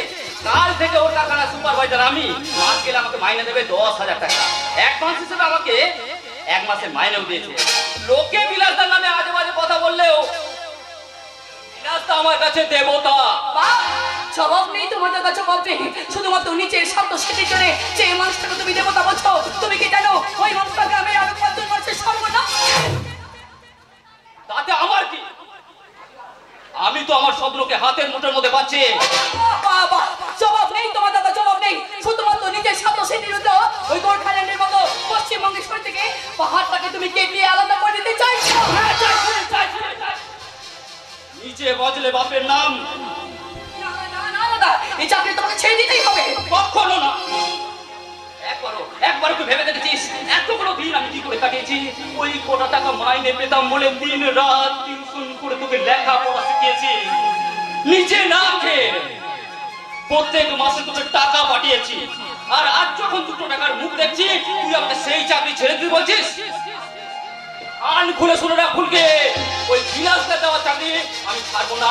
কাল থেকে ওর কারখানা সুপারভাইজার আমি। মাস গেলে আমাকে মাইনে দেবে 10,000 টাকা। অ্যাডভান্স হিসেবে আমাকে 1 মাসের মাইনেও দিয়েছে। লোকে বিলাসদার নামে আজে বাজে কথা বললেও বিলাসদা আমার কাছে দেবতা। জবাব নেই তোমাদের কাছে, জবাব নেই। শুধুমাত্র নিচের স্বার্থ সেটির জন্য যে মানুষটাকে তুমি দেবতা বলছো, তুমি কি জানো ওই মানুষটা গ্রামের আরো 5 জন মানুষের সর্বনাশ? তাতে আমার কি? আমি তো আমার স্বপ্নকে হাতের মুঠোর মধ্যে পাচ্ছি। বাবা, জবাব নেই তোমার দাদা, জবাব নেই। শুধুমাত্র নিজের স্বার্থ সেটির জন্য ওই গোর্খাল্যান্ডের মতো পশ্চিমবঙ্গের শরীর থেকে পাহাড়টাকে তুমি কেটে আলাদা করে দিতে চাইছো। নিচে বজলে বাপের নাম। এই চাকরি তোমাকে ছেড়ে দিতেই হবে। কখনো না। একবার তুই ভেবে দেখেছিস এতগুলো দিন আমি কি করে কাটিয়েছি? ওই কোটা টাকা মাইনে পেতাম বলে দিন রাত টিউশন করে তোকে লেখাপড়া শিখিয়েছি। নিজে না খেয়ে প্রত্যেক মাসে তোকে টাকা পাঠিয়েছি। আর আজ যখন 2 টাকার মুখ দেখছি, তুই আমাকে সেই চাকরি ছেড়ে দিতে বলছিস? কান খুলে শুনে রাখ ফুলকে, ওই বিলাসকে দেওয়া চাকরি আমি ছাড়বো না।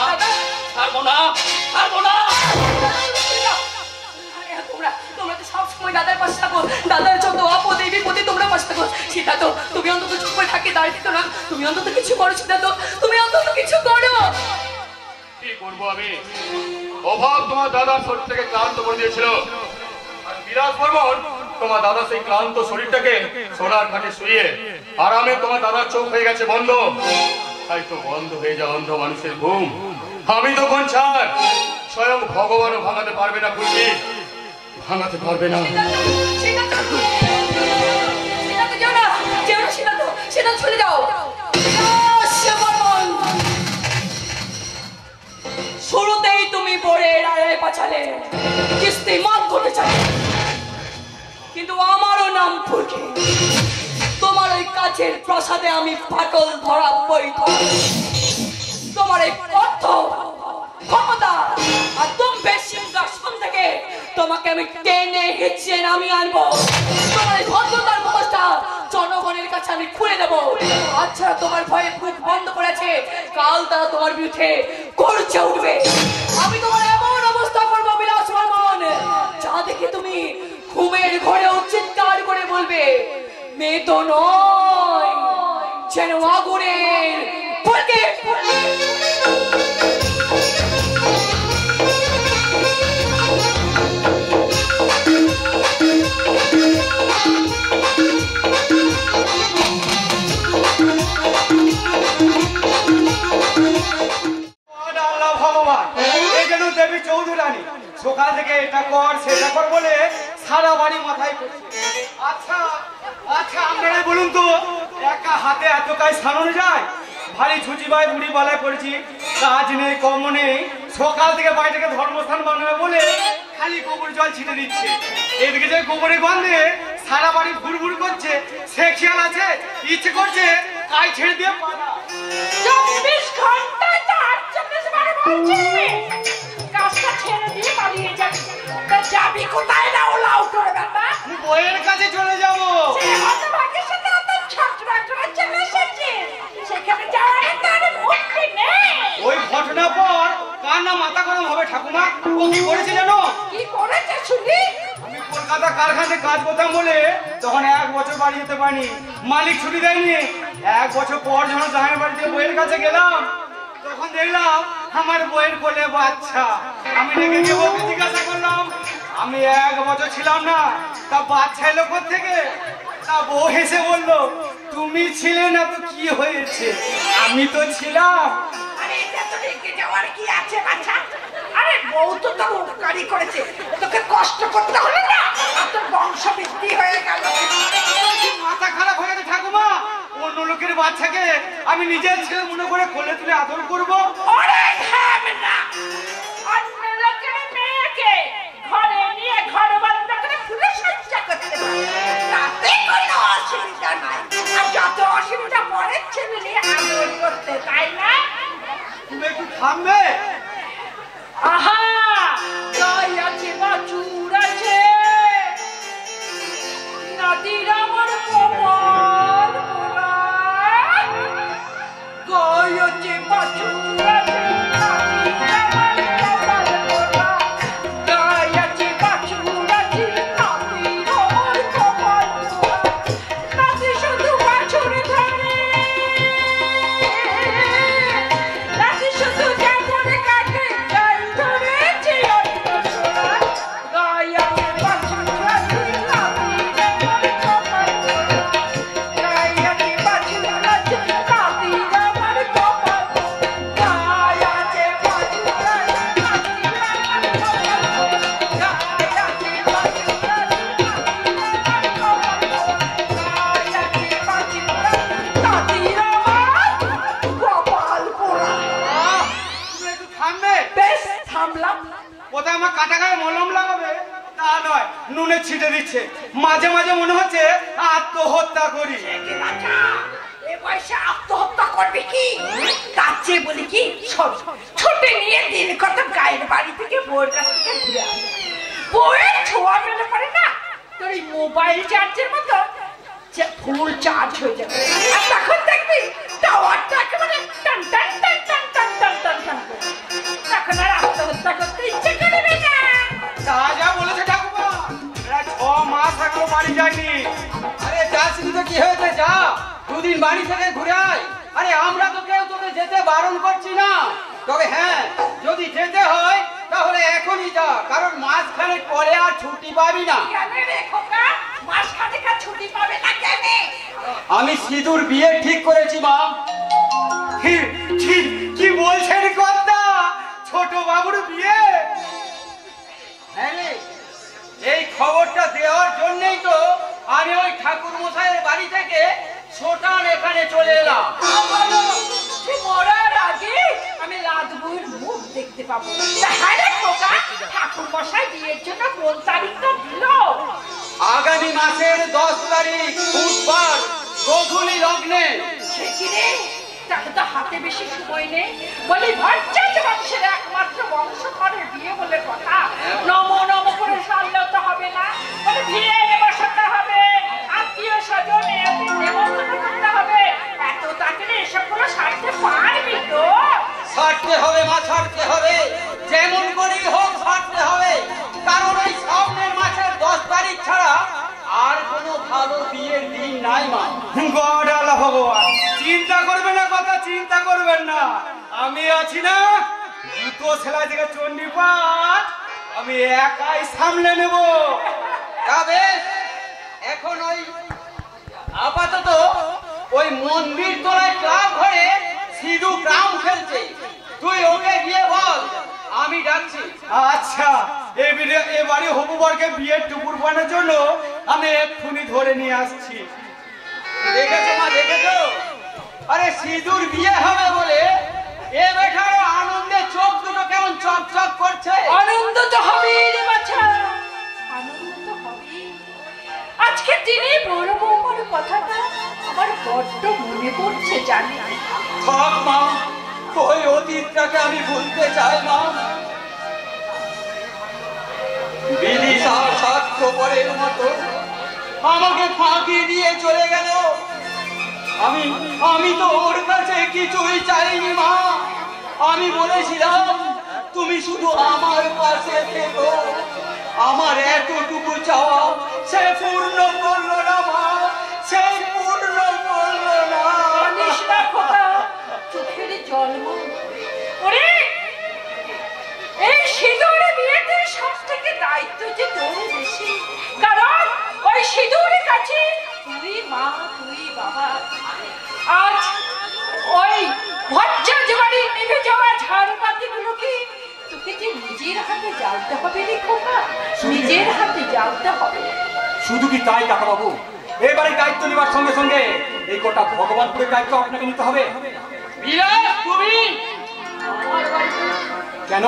তোমরা তো সবসময় দাদার পাশে থাকো। দাদার যত আপদে বিপদে তোমরা পাশে থাকো। সেটা তো তুমি অন্তত চুপ করে থাকি দাঁড়িয়ে না। তুমি অন্তত কিছু করো, সেটা তো তুমি অন্তত কিছু করো। কি করবো আমি? অভাব তোমার দাদার শরীর থেকে ক্লান্ত করে দিয়েছিল। আর বিলাস বর্মন তোমার দাদা সেই ক্লান্ত শরীরটাকে সোনার খাটে শুয়ে আরামে তোমার দাদার চোখ হয়ে গেছে বন্ধ। তাই তো বন্ধ হয়ে যায় অন্ধ মানুষের ঘুম। আমি তো কোন ছাড়, স্বয়ং ভগবানও ভাঙাতে পারবে না ফুলকি, ভাঙাতে পারবে না। চলে যাও। শুরুতেই তুমি বোরের আড়ালে পাছালে কিস্তি মাফ করতে চাই, কিন্তু আমারও নাম ফুলকি। তোমার ওই কাছের প্রসাদে আমি ফাটল ধরা বই। তোমার এই অর্থ খবরদার একদম বেশি দর্শন থেকে তোমাকে আমি টেনে হিঁচিয়ে নামিয়ে আনবো। তোমার এই ভদ্রতার মুখোশটা জনগণের কাছে আমি খুলে দেবো। আচ্ছা তোমার ভয়ে মুখ বন্ধ করেছে, কাল তারা তোমার বিরুদ্ধে করছে উঠবে। আমি তোমার এমন অবস্থা করবো বিলাস বর্মন, যা দেখে তুমি ঘুমের ঘরেও চিৎকার করে বলবে মেয়ে তো নয়, যেন আগুনের ফুলকে। দেবী চৌধুরানী সকাল থেকে এটা কর সেটা কর বলে সারা বাড়ি মাথায় পড়ছে। আচ্ছা আচ্ছা আপনারা বলুন তো, একা হাতে এত কাজ সারানো যায়? ভারী ছুটি ভাই বুড়ি বালায় পড়েছি, কাজ নেই কর্ম নেই, সকাল থেকে বাড়িটাকে ধর্মস্থান বানাবে বলে খালি গোবর জল ছিটে দিচ্ছে। এদিকে যে গোবরের গন্ধে সারা বাড়ি ঘুরঘুর করছে, সে খেয়াল আছে? ইচ্ছে করছে কাজ ছেড়ে দিয়ে 24 ঘন্টায় তো 48 বার বলছি কাজটা ছেড়ে দিয়ে পালিয়ে যাবি। তা যাবি কোথায়? লাউ করে বাবা বইয়ের কাছে চলে যাবো। হতভাগ্যের সাথে অত ঝগড়া করে চলে এসেছে, সেখানে যাওয়ার তার মুক্তি নেই। ওই ঘটনা পর কার না মাথা গরম হবে ঠাকুমা। ও কি করেছে জানো? কি করেছে শুনি? আমি কলকাতা কারখানাতে কাজ করতাম বলে তখন 1 বছর বাড়ি যেতে পারিনি, মালিক ছুটি দেয়নি। 1 বছর পর যখন জামাই বাড়িতে বইয়ের কাছে গেলাম, তখন দেখলাম আমার বইয়ের কোলে বাচ্চা। আমি রেগে গিয়ে বউকে জিজ্ঞাসা করলাম, আমি 1 বছর ছিলাম না, তা বাচ্চা এলো কোত্থেকে? তা বউ হেসে বলল, তুমি ছিলে না তো কি হয়েছে, আমি তো ছিলাম। আরে এটা তো রেগে যাওয়ার কি আছে বাচ্চা? আরে বউ তো তোর উপকারী করেছে, তোকে কষ্ট করতে হলো না, আর তোর বংশ বৃদ্ধি হয়ে গেল। মাথা খারাপ হয়ে গেছে ঠাকুমা, অন্য লোকের বাচ্চাকে আমি নিজের ছেলে মনে করে কোলে তুলে আদর করবো? ওরে থাম না, অন্য লোকের মেয়েকে ঘরে নিয়ে ঘর বন্ধ করে ফুলে সজ্জা করতে পারে, তাতে কোনো অসুবিধা নাই। আর যত অসুবিধা পরের ছেলে নিয়ে আদর করতে, তাই না? তুমি একটু থামবে? আহা গাই আছে বাছুর আছে, নদীর আমার কোমল পোড়া, গাই আছে বাছুর আছে, নদীর আমার কোমল পোড়া, গাই আছে বাছুর আছে, নদীর আমার কোমল পোড়া, নদী শুধু বাছুর ধরে, নদী শুধু যেমন কাটে গাই ধরেছে অন্য ছোড়া, গাই আছে বাছুর আছে, নদীর আমার কোমল পোড়া, গাই আছে বাছুর আছে, নদীর আমার কোমল, গাই আছে বাছুর আছে, নদীর আমার কোমল, গাই আছে বাছুর আছে, নদীর আমার কোমল, গাই আছে বাছুর আছে, নদীর আমার কপাল পোড়া। তুমি একটু থামবে? বেশ থামলাম। কোথায় আমার কাটা গায়ে মলম লাগাবে তা নয়, নুনে ছিটে দিচ্ছে। মাঝে মাঝে মনে হচ্ছে আত্মহত্যা করি। এ বাছা, এ বয়সে আত্মহত্যা করবে কি? তার চেয়ে বলি কি, ছুটে নিয়ে দিন কত গায়ের বাড়ি থেকে বউয়ের কাছ থেকে ঘুরে আসবে। বউয়ের ছোঁয়া মেলে পড়ে না, তোর এই মোবাইল চার্জের মতো ফুল চার্জ হয়ে যাবে। আর তখন দেখবি টাওয়ারটা একেবারে টান টান টান টান টান টান টান টান করে। তখন আর আত্মহত্যা করতে ইচ্ছে করবে না। তা যা বলেছে ঠাকুমা, প্রায় 6 মাস এখনো বাড়ি যায়নি। আরে যাচ্ছি তো কি হয়েছে, যা 2 দিন বাড়ি থেকে ঘুরে আয়। আরে আমরা তো কেউ তোকে যেতে বারণ করছি না, তবে হ্যাঁ যদি যেতে হয় তাহলে এখনই যা, কারণ মাঝখানে পরে আর ছুটি পাবি না। আমি সিঁদুর বিয়ে ঠিক করেছি মা। কি বলছেন কর্তা? ছোট বাবুর বিয়ে? হ্যাঁ রে, এই খবরটা দেওয়ার জন্যই তো আমি ওই ঠাকুর মশাইয়ের বাড়ি থেকে ছোটান এখানে চলে এলাম। মরার আগে আমি লাদবুর মুখ দেখতে পাবো। ঠাকুর মশাই বিয়ের জন্য কোন তারিখটা দিল? আগামী মাসের 10 তারিখ বুধবার গধূলি লগ্নে। সে কি রে, তাহলে তো হাতে বেশি সময় নেই, বলি ভরচা মানুষের একমাত্র বংশধরের বিয়ে বলে কথা। নমো নমো করে সারলেও তো হবে না, মানে বিয়ে বসাতে হবে, আত্মীয় স্বজন নেমন্তন্ন করতে হবে। এত তাড়াতাড়ি এসবগুলো সারতে পারবি তো? ছাড়তে হবে মা, ছাড়তে হবে, যেমন করেই হোক ছাড়তে হবে। কারণ ওই সামনের মাসের 10 তারিখ ছাড়া আর কোনো ভালো বিয়ের দিন নাই মা। গড আল্লাহ ভগবান, চিন্তা করবেন না, কথা চিন্তা করবেন না, আমি আছি না। জুতো সেলাই থেকে চণ্ডীপাঠ আমি একাই সামলে নেব। তবে এখন ওই আপাতত ওই মন্দির তলায় ক্লাব ঘরে সিধু গ্রাম খেলছে, তুই ওকে গিয়ে বল আমি ডাকছি। আচ্ছা, এবারে হবু বরকে বিয়ের টুকুর বানানোর জন্য আমি এক্ষুনি ধরে নিয়ে আসছি। দেখেছো মা, দেখেছো? আরে সিধুর বিয়ে হবে বলে এ বেটার আনন্দে চোখ দুটো কেমন চকচক করছে। আনন্দ তো হবেই রে বাছা, আনন্দ তো হবেই। আজকের দিনে বড় বৌমার কথাটা আমার বড্ড মনে পড়ছে জানি। থাক মা, ওই অতীতটাকে আমি ভুলতে চাই না। বিদিশা স্বার্থপরের মতো আমাকে ফাঁকি দিয়ে চলে গেল। আমি তো ওর কাছে কিছুই চাইনি মা। আমি বলেছিলাম তুমি শুধু আমার পাশে থেকো। আমার এতটুকু চাওয়া সে পূর্ণ করলো না মা, সে পূর্ণ করলো না। চোখের জন্ম ওরে, এই সিঁদুরে বিয়েতে সব থেকে দায়িত্ব যে তোর বেশি, কারণ ওই সিঁদুরের কাছে তুই মা, তুই বাবা। আজ ওই ভজ্জা জোগাড়ি নিভে যাওয়া ঝাড়বাতি গুলোকে তোকে যে নিজের হাতে জ্বালতে হবে রে খোকা, নিজের হাতে জ্বালতে হবে। শুধু কি তাই কাকা বাবু, এবারে দায়িত্ব নেবার সঙ্গে সঙ্গে এই গোটা ভগবানপুরের দায়িত্ব আপনাকে নিতে হবে। তুমি কেন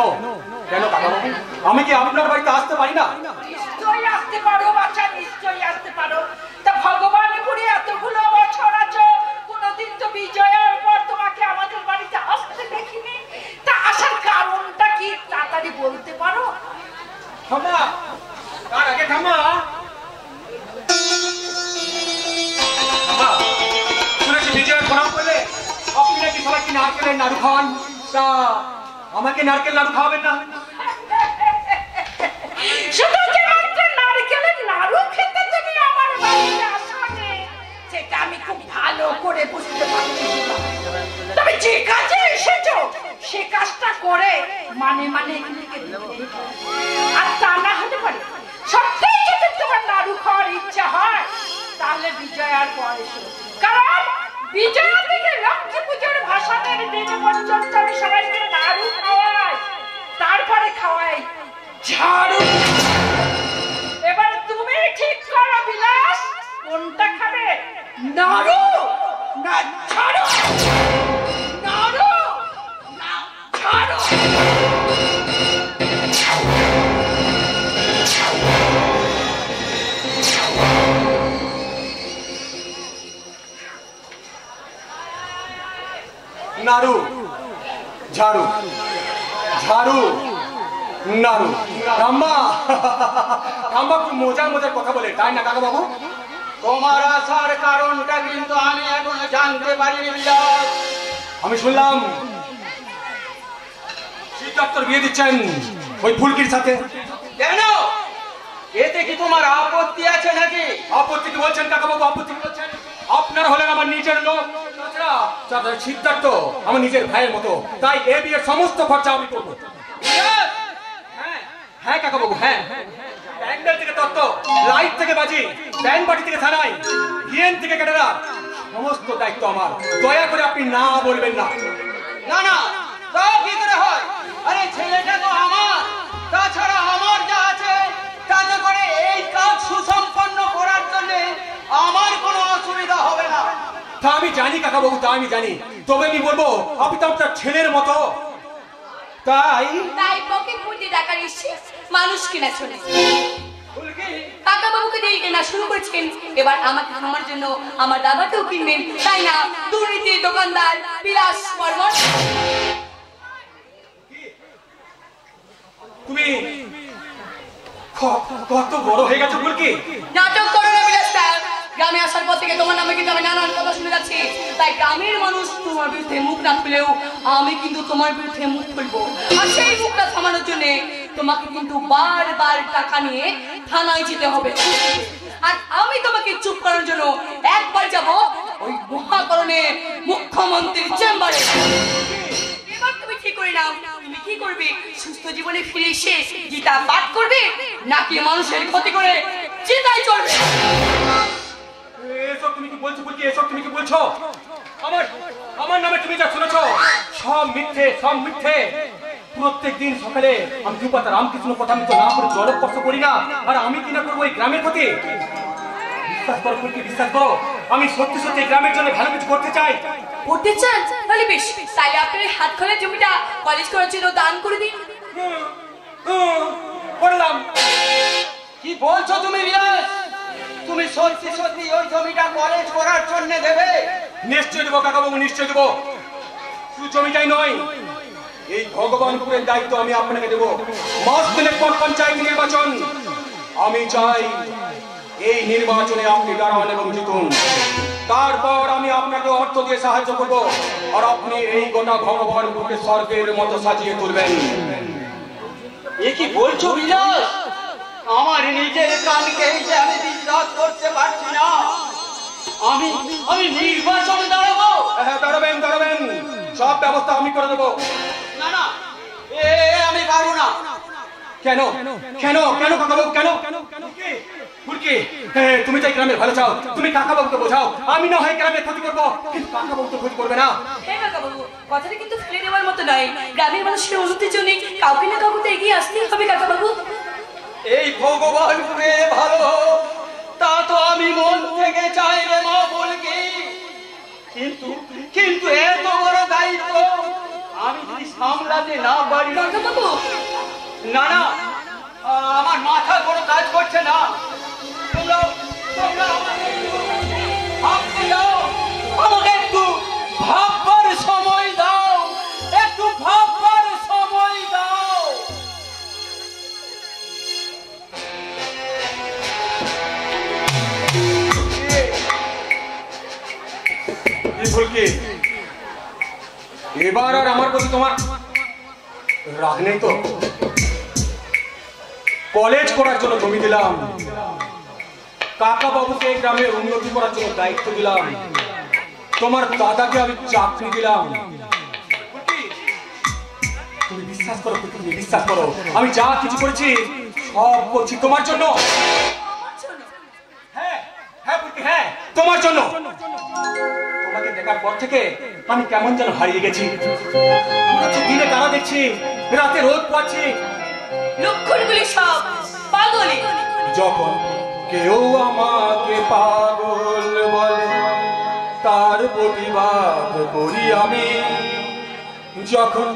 কেন কাকা বাবু, আমি কি আপনার বাড়িতে আসতে পারি না? নিশ্চয়ই আসতে পারো বাচ্চা, নিশ্চয়ই আসতে পারো। তা ভগবানপুরে এতগুলো বছর আছো, কোনোদিন তো বিজয়ের পর তোমাকে আমাদের বাড়িতে আসতে দেখিনি। তা আসার কারণটা কি তাড়াতাড়ি বলতে পারো? থামা, তার আগে থামা। শুনেছি বিজয়ের প্রণাম করলে আপনি নাকি সবাইকে নারকেলের নাড়ু খাওয়ান, তা আমাকে নারকেল নাড়ু খাওয়াবেন না? শুধু যে মাত্র নারকেলের নাড়ু খেতে তুমি আমার বাড়িতে আসবে সেটা আমি খুব ভালো করে বুঝতে পারছি। তবে যে কাজে এসেছো সে কাজটা করে মানে এগুলিকে আর তা না হতে পারে সত্যিই যদি তোমার নাড়ু খাওয়ার ইচ্ছা হয় তাহলে বিজয়ার পর এসো। কারণ বিজয়া থেকে লক্ষ্মী পুজোর ভাষণের দিন পর্যন্ত আমি সবাইকে নাড়ু খাওয়াই, তারপরে খাওয়াই ঝাড়ু। এবার তুমি ঠিক করো বিলাস, কোনটা খাবে, নাড়ু না ঝাড়ু? নাড়ু না ঝাড়ু? নাড়ু ঝাড়ু, ঝাড়ু নাড়ু। রাম্মা রাম্মা খুব মজার মজার কথা বলে, তাই না কাকা বাবু? তোমার আসার কারণটা কিন্তু আমি এখনো জানতে পারিনি বিলাস। আমি শুনলাম সিদ্ধার্থর বিয়ে দিচ্ছেন ওই ফুলকির সাথে। কেন, এতে কি তোমার আপত্তি আছে নাকি? আপত্তি কি বলছেন কাকা বাবু, আপত্তি কি বলছেন? আপনারা হলেন আমার নিজের লোক, তাছাড়া সিদ্ধার্থ আমার নিজের ভাইয়ের মতো, তাই এ বিয়ের সমস্ত খরচা আমি করবো। হ্যাঁ কাকা বাবু, হ্যাঁ। প্যান্ডেল থেকে তত্ত্ব, লাইট থেকে বাজি, ব্যান্ড পার্টি থেকে থানায়, হিয়েন থেকে ক্যাটারা, সমস্ত দায়িত্ব আমার। দয়া করে আপনি না বলবেন না। না না, তা কি করে হয়? আরে ছেলেটা তো আমার, তাছাড়া আমার যা আছে তাতে করে এই কাজ সুসম্পন্ন করার জন্য আমার কোনো অসুবিধা হবে না। তা আমি জানি কাকা বাবু, তা আমি জানি, তবে আমি বলবো আপনি তো আপনার ছেলের মতো, তাই বকে ফুটি ডাকার এসে মানুষ কিনা চলে কাকা বাবুকে দিয়ে কেনা শুরু করেছেন, এবার আমাকে আমার জন্য আমার দাদাকেও কিনবেন, তাই না? দুর্নীতির দোকানদার বিলাস বর্মন। তুমি কত বড় হয়ে গেছো ফুলকি। নাটক করো না বিলাস স্যার। গ্রামে আসার পর থেকে তোমার নামে কিন্তু আমি নানান কথা শুনে যাচ্ছি, তাই গ্রামের মানুষ তোমার বিরুদ্ধে মুখ না খুলেও আমি কিন্তু তোমার বিরুদ্ধে মুখ খুলবো। আর সেই মুখটা থামানোর জন্য তোমাকে কিন্তু বারবার টাকা নিয়ে থানায় যেতে হবে। আর আমি তোমাকে চুপ করার জন্য একবার যাব ওই মহাকরণে মুখ্যমন্ত্রীর চেম্বারে। এবার তুমি ঠিক করে নাও, তুমি কি করবে? সুস্থ জীবনে ফিরে এসে গীতা পাঠ করবে নাকি মানুষের ক্ষতি করে চিতায় চড়বে? এসব তুমি কি বলছো ফুলকি? এসব তুমি কি বলছো? আমার নামে তুমি যা শুনেছো সব মিথ্যে, সব মিথ্যে। প্রত্যেকদিন সকালে আমি দুপাতা রামকৃষ্ণ কথা মতো না করে জলস্পর্শ করি না, আর আমি কিনা করবো এই গ্রামের ক্ষতি? বিশ্বাস করো ফুলকি, বিশ্বাস করো, আমি সত্যি সত্যি গ্রামের জন্য ভালো কিছু করতে চাই। করতে চান? তাহলে বেশ, তাহলে আপনার এই হাত খোলা জমিটা কলেজ করার জন্য দান করে দিন। করলাম। কি বলছো তুমি বিলাস? তুমি সত্যি সত্যি ওই জমিটা কলেজ করার জন্য দেবে? নিশ্চয় দেবো কাকাবাবু, নিশ্চয় দেবো। শুধু জমিটাই নয়, এই ভগবানপুরের দায়িত্ব আমি আপনাকে দেবো। মাস দিনের পর পঞ্চায়েত নির্বাচন, আমি চাই এই নির্বাচনে আপনি দাঁড়ান এবং জিতুন। তারপর আমি আপনাকে অর্থ দিয়ে সাহায্য করব, আর আপনি এই গোটা ভগবানপুরকে স্বর্গের মতো সাজিয়ে তুলবেন। এ কি বলছো বিলাস? আমার নিজের কানকেই যে আমি বিশ্বাস করতে পারছি না। আমি নির্বাচনে দাঁড়াবো? হ্যাঁ, দাঁড়াবেন, দাঁড়াবেন। সব ব্যবস্থা আমি করে দেবো। না না, আমি পারবো না। কেন কেন কেন কাকাবাবু, কেন? ফুলকি, তুমি চাই গ্রামের ভালো চাও, তুমি কাকাবাবুকে বোঝাও। আমি না হয় গ্রামের ক্ষতি করবো, কিন্তু কাকাবাবু তো ক্ষতি করবে না। হ্যাঁ কাকাবাবু, কথাটা কিন্তু ফেলে দেওয়ার মতো নয়। গ্রামের মানুষের উন্নতির জন্য কাউকে না কাউকে এগিয়ে আসতেই হবে কাকাবাবু। এই ভগবানপুরে ভালো তা তো আমি মন থেকে চাই রে মা বলকি, কিন্তু এত বড় দায়িত্ব আমি যদি সামলাতে না পারি কাকাবাবু, না না, আমার মাথা কোনো কাজ করছে না। তোমরা আমাকে একটু ভাববার সময় দাও, একটু ভাববার সময় দাও। ফুলকি, এবার আর আমার প্রতি তোমার রাগ নেই তো? কলেজ করার জন্য জমি দিলাম, কাকা বাবুকে গ্রামের উন্নতি করার জন্য দায়িত্ব দিলাম, তোমার দাদাকে আমি চাকরি দিলাম। তুমি বিশ্বাস করো, তুমি বিশ্বাস করো, আমি যা কিছু করেছি সব করছি তোমার জন্য। হ্যাঁ হ্যাঁ ফুলকি, হ্যাঁ তোমার জন্য। তোমাকে দেখার পর থেকে আমি কেমন যেন হারিয়ে গেছি। দিনে তারা দেখছি, রাতে রোদ পাচ্ছি, লক্ষণগুলি সব পাগলি। যখন কেউ আমাকে পাগল বলে তার প্রতিবাদ করি আমি, যখন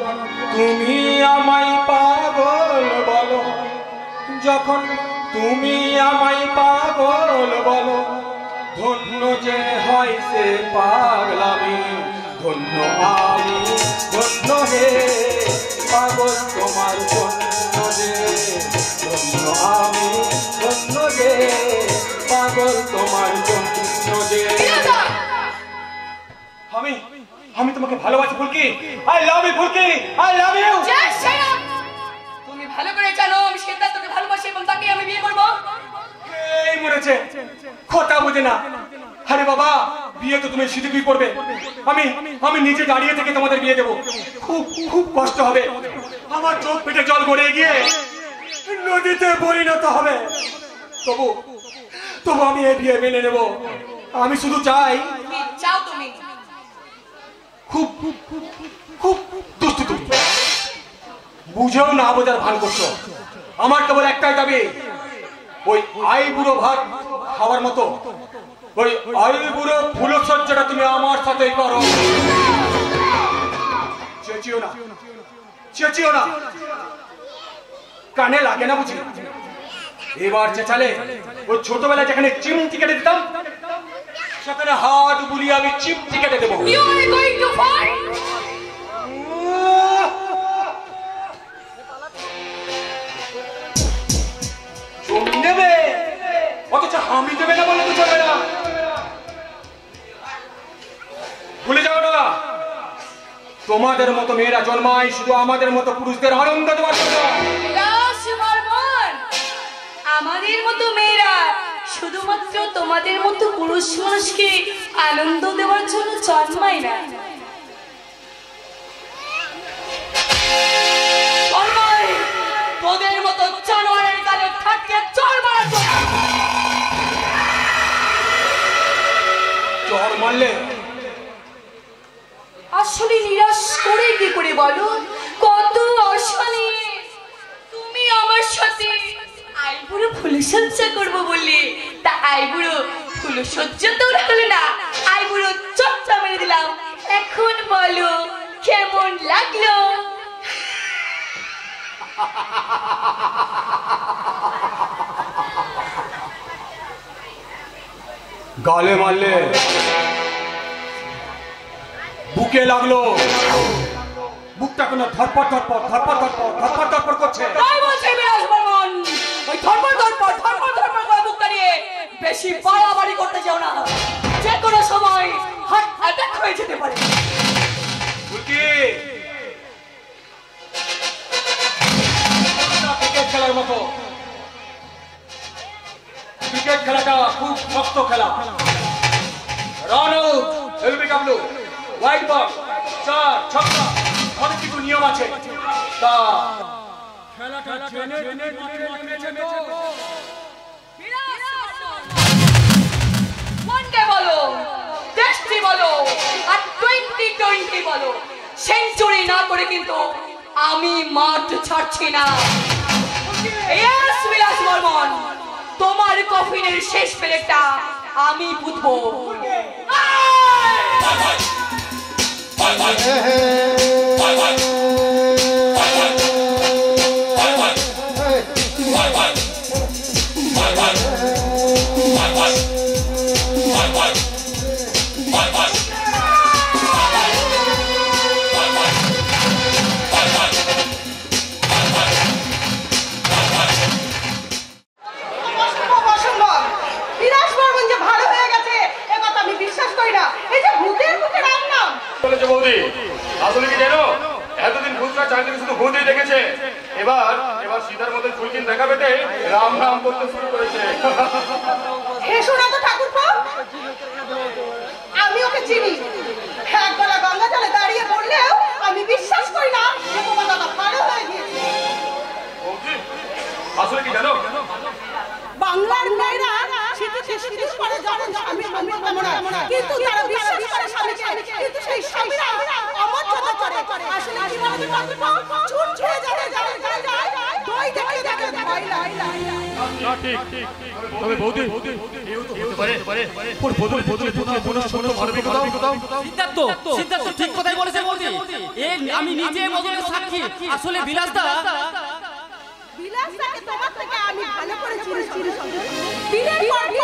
তুমি আমায় পাগল বলো, যখন তুমি আমায় পাগল বলো, ধন্য যে হয় সে পাগলামি, ধন্য আমি, ধন্য হে পাগল তোমার জন্য যে, ধন্য আমি, ধন্য যে পাগল তোমার জন্য যে। আমি তোমাকে ভালোবাসি Phulki, I love you Phulki, I love you. তুমি ভালো করে জানো আমি সিদ্ধার্থকে ভালোবাসি এবং তাকে আমি বিয়ে করবো। এই মরেছে, কথা বুঝে না। আরে বাবা, বিয়ে তো তুমি সিদ্ধি করবে, আমি নিজে দাঁড়িয়ে থেকে তোমাদের বিয়ে দেবো। খুব খুব কষ্ট হবে, আমার চোখ পেটে জল গড়ে গিয়ে নদীতে পরিণত হবে। তবু আমি এই বিয়ে মেনে নেব। আমি শুধু চাই, চাও তুমি খুব খুব দুষ্টু তুমি, বুঝেও না বোঝার ভান করছো। আমার কেবল একটাই দাবি, ওই আই বুড়ো ভাত খাওয়ার মতো ওই আই বুড়ো ফুলসজ্জাটা তুমি আমার সাথেই করো। চেঁচিও না, চেঁচিও না, কানে লাগে না বুঝি? এবার চেঁচালে ওই ছোটবেলায় যেখানে চিমটি কেটে দিতাম, সেখানে হাত বুলিয়ে আমি চিমটি কেটে দেবো। তোমাদের মতো মেয়েরা জন্মায় শুধু আমাদের মতো পুরুষদের আনন্দ দেওয়ার জন্য। আমাদের মতো মেয়েরা শুধুমাত্র তোমাদের মতো পুরুষ মানুষকে আনন্দ দেওয়ার জন্য জন্মায় না, তোদের মতো জানোয়ারের কানে থাকতে চর মারার জন্য। চর মারলে আসলে নিরাশ করে কি করে বলো? কত আশা নিয়ে তুমি আমার সাথে আইবুড়ো ফুলসজ্জা করবো বললে, তা আইবুড়ো ফুলসজ্জা তো হলো না, আইবুড়ো চটটা মেরে দিলাম। এখন বলো কেমন লাগলো? গালে মারলে, বুকে লাগলো, বুকটা কোনো ধরপড় ধরপড় ধরপড় ধরপড় ধরপড় ধরপড় করছে। তাই বলছে বিলাস বর্মন, ওই ধরপড় ধরপড় ধরপড় ধরপড় করে বুকটা নিয়ে বেশি বাড়াবাড়ি করতে যাও না, যে কোনো সময় হার্ট অ্যাটাক হয়ে যেতে পারে। ক্রিকেট খেলার মতো, ক্রিকেট খেলাটা খুব শক্ত খেলা। Run out, LBW, white ball, চার, ছক্কা, অনেক কিছু নিয়ম আছে। তা খেলাটা টেনে টেনে নেমেছে তো। ওয়ানডে বলো, টেস্টি বলো, আর 2020 বলো, সেঞ্চুরি না করে কিন্তু আমি মাঠ ছাড়ছি না। বিলাস বর্মন, তোমার কফিনের শেষ প্লেটটা আমি পুঁতবো। আসলে কি জানো, এতদিন ভূতরা চারিদিকে শুধু ভূতই দেখেছে, এবার এবার সীতার মধ্যে ফুলকিন দেখা পেতে রাম রাম করতে শুরু করেছে। আমি ওকে চিনি, এক গলা গঙ্গা জলে দাঁড়িয়ে পড়লেও আমি বিশ্বাস করি না যে তোমার দাদা ভালো হয়ে গিয়েছে। আসলে কি জানো, বাংলার মেয়েরা শীতে শীতের পরে যখন স্বামী স্বামী কামনা, কিন্তু তারা বিশ্বাস করে স্বামীকে, কিন্তু সেই স্বামীরা অমর্যাদা করে। আসলে কি বলতে পারবো, ছুট ছুঁয়ে যাবে যায় দই দেখে যাবে ভয় লাগে। না ঠিক, তবে বৌদি এও তো হতে পারে ওর বদল বদলে পুরো ছোট মানবিক কথা। সিদ্ধার্থ ঠিক কথাই বলেছে বৌদি। আমি নিজে বদলের সাক্ষী। আসলে বিলাসদাকে তোমার থেকে আমি ভালো করে চিনি। দিনের পর দিন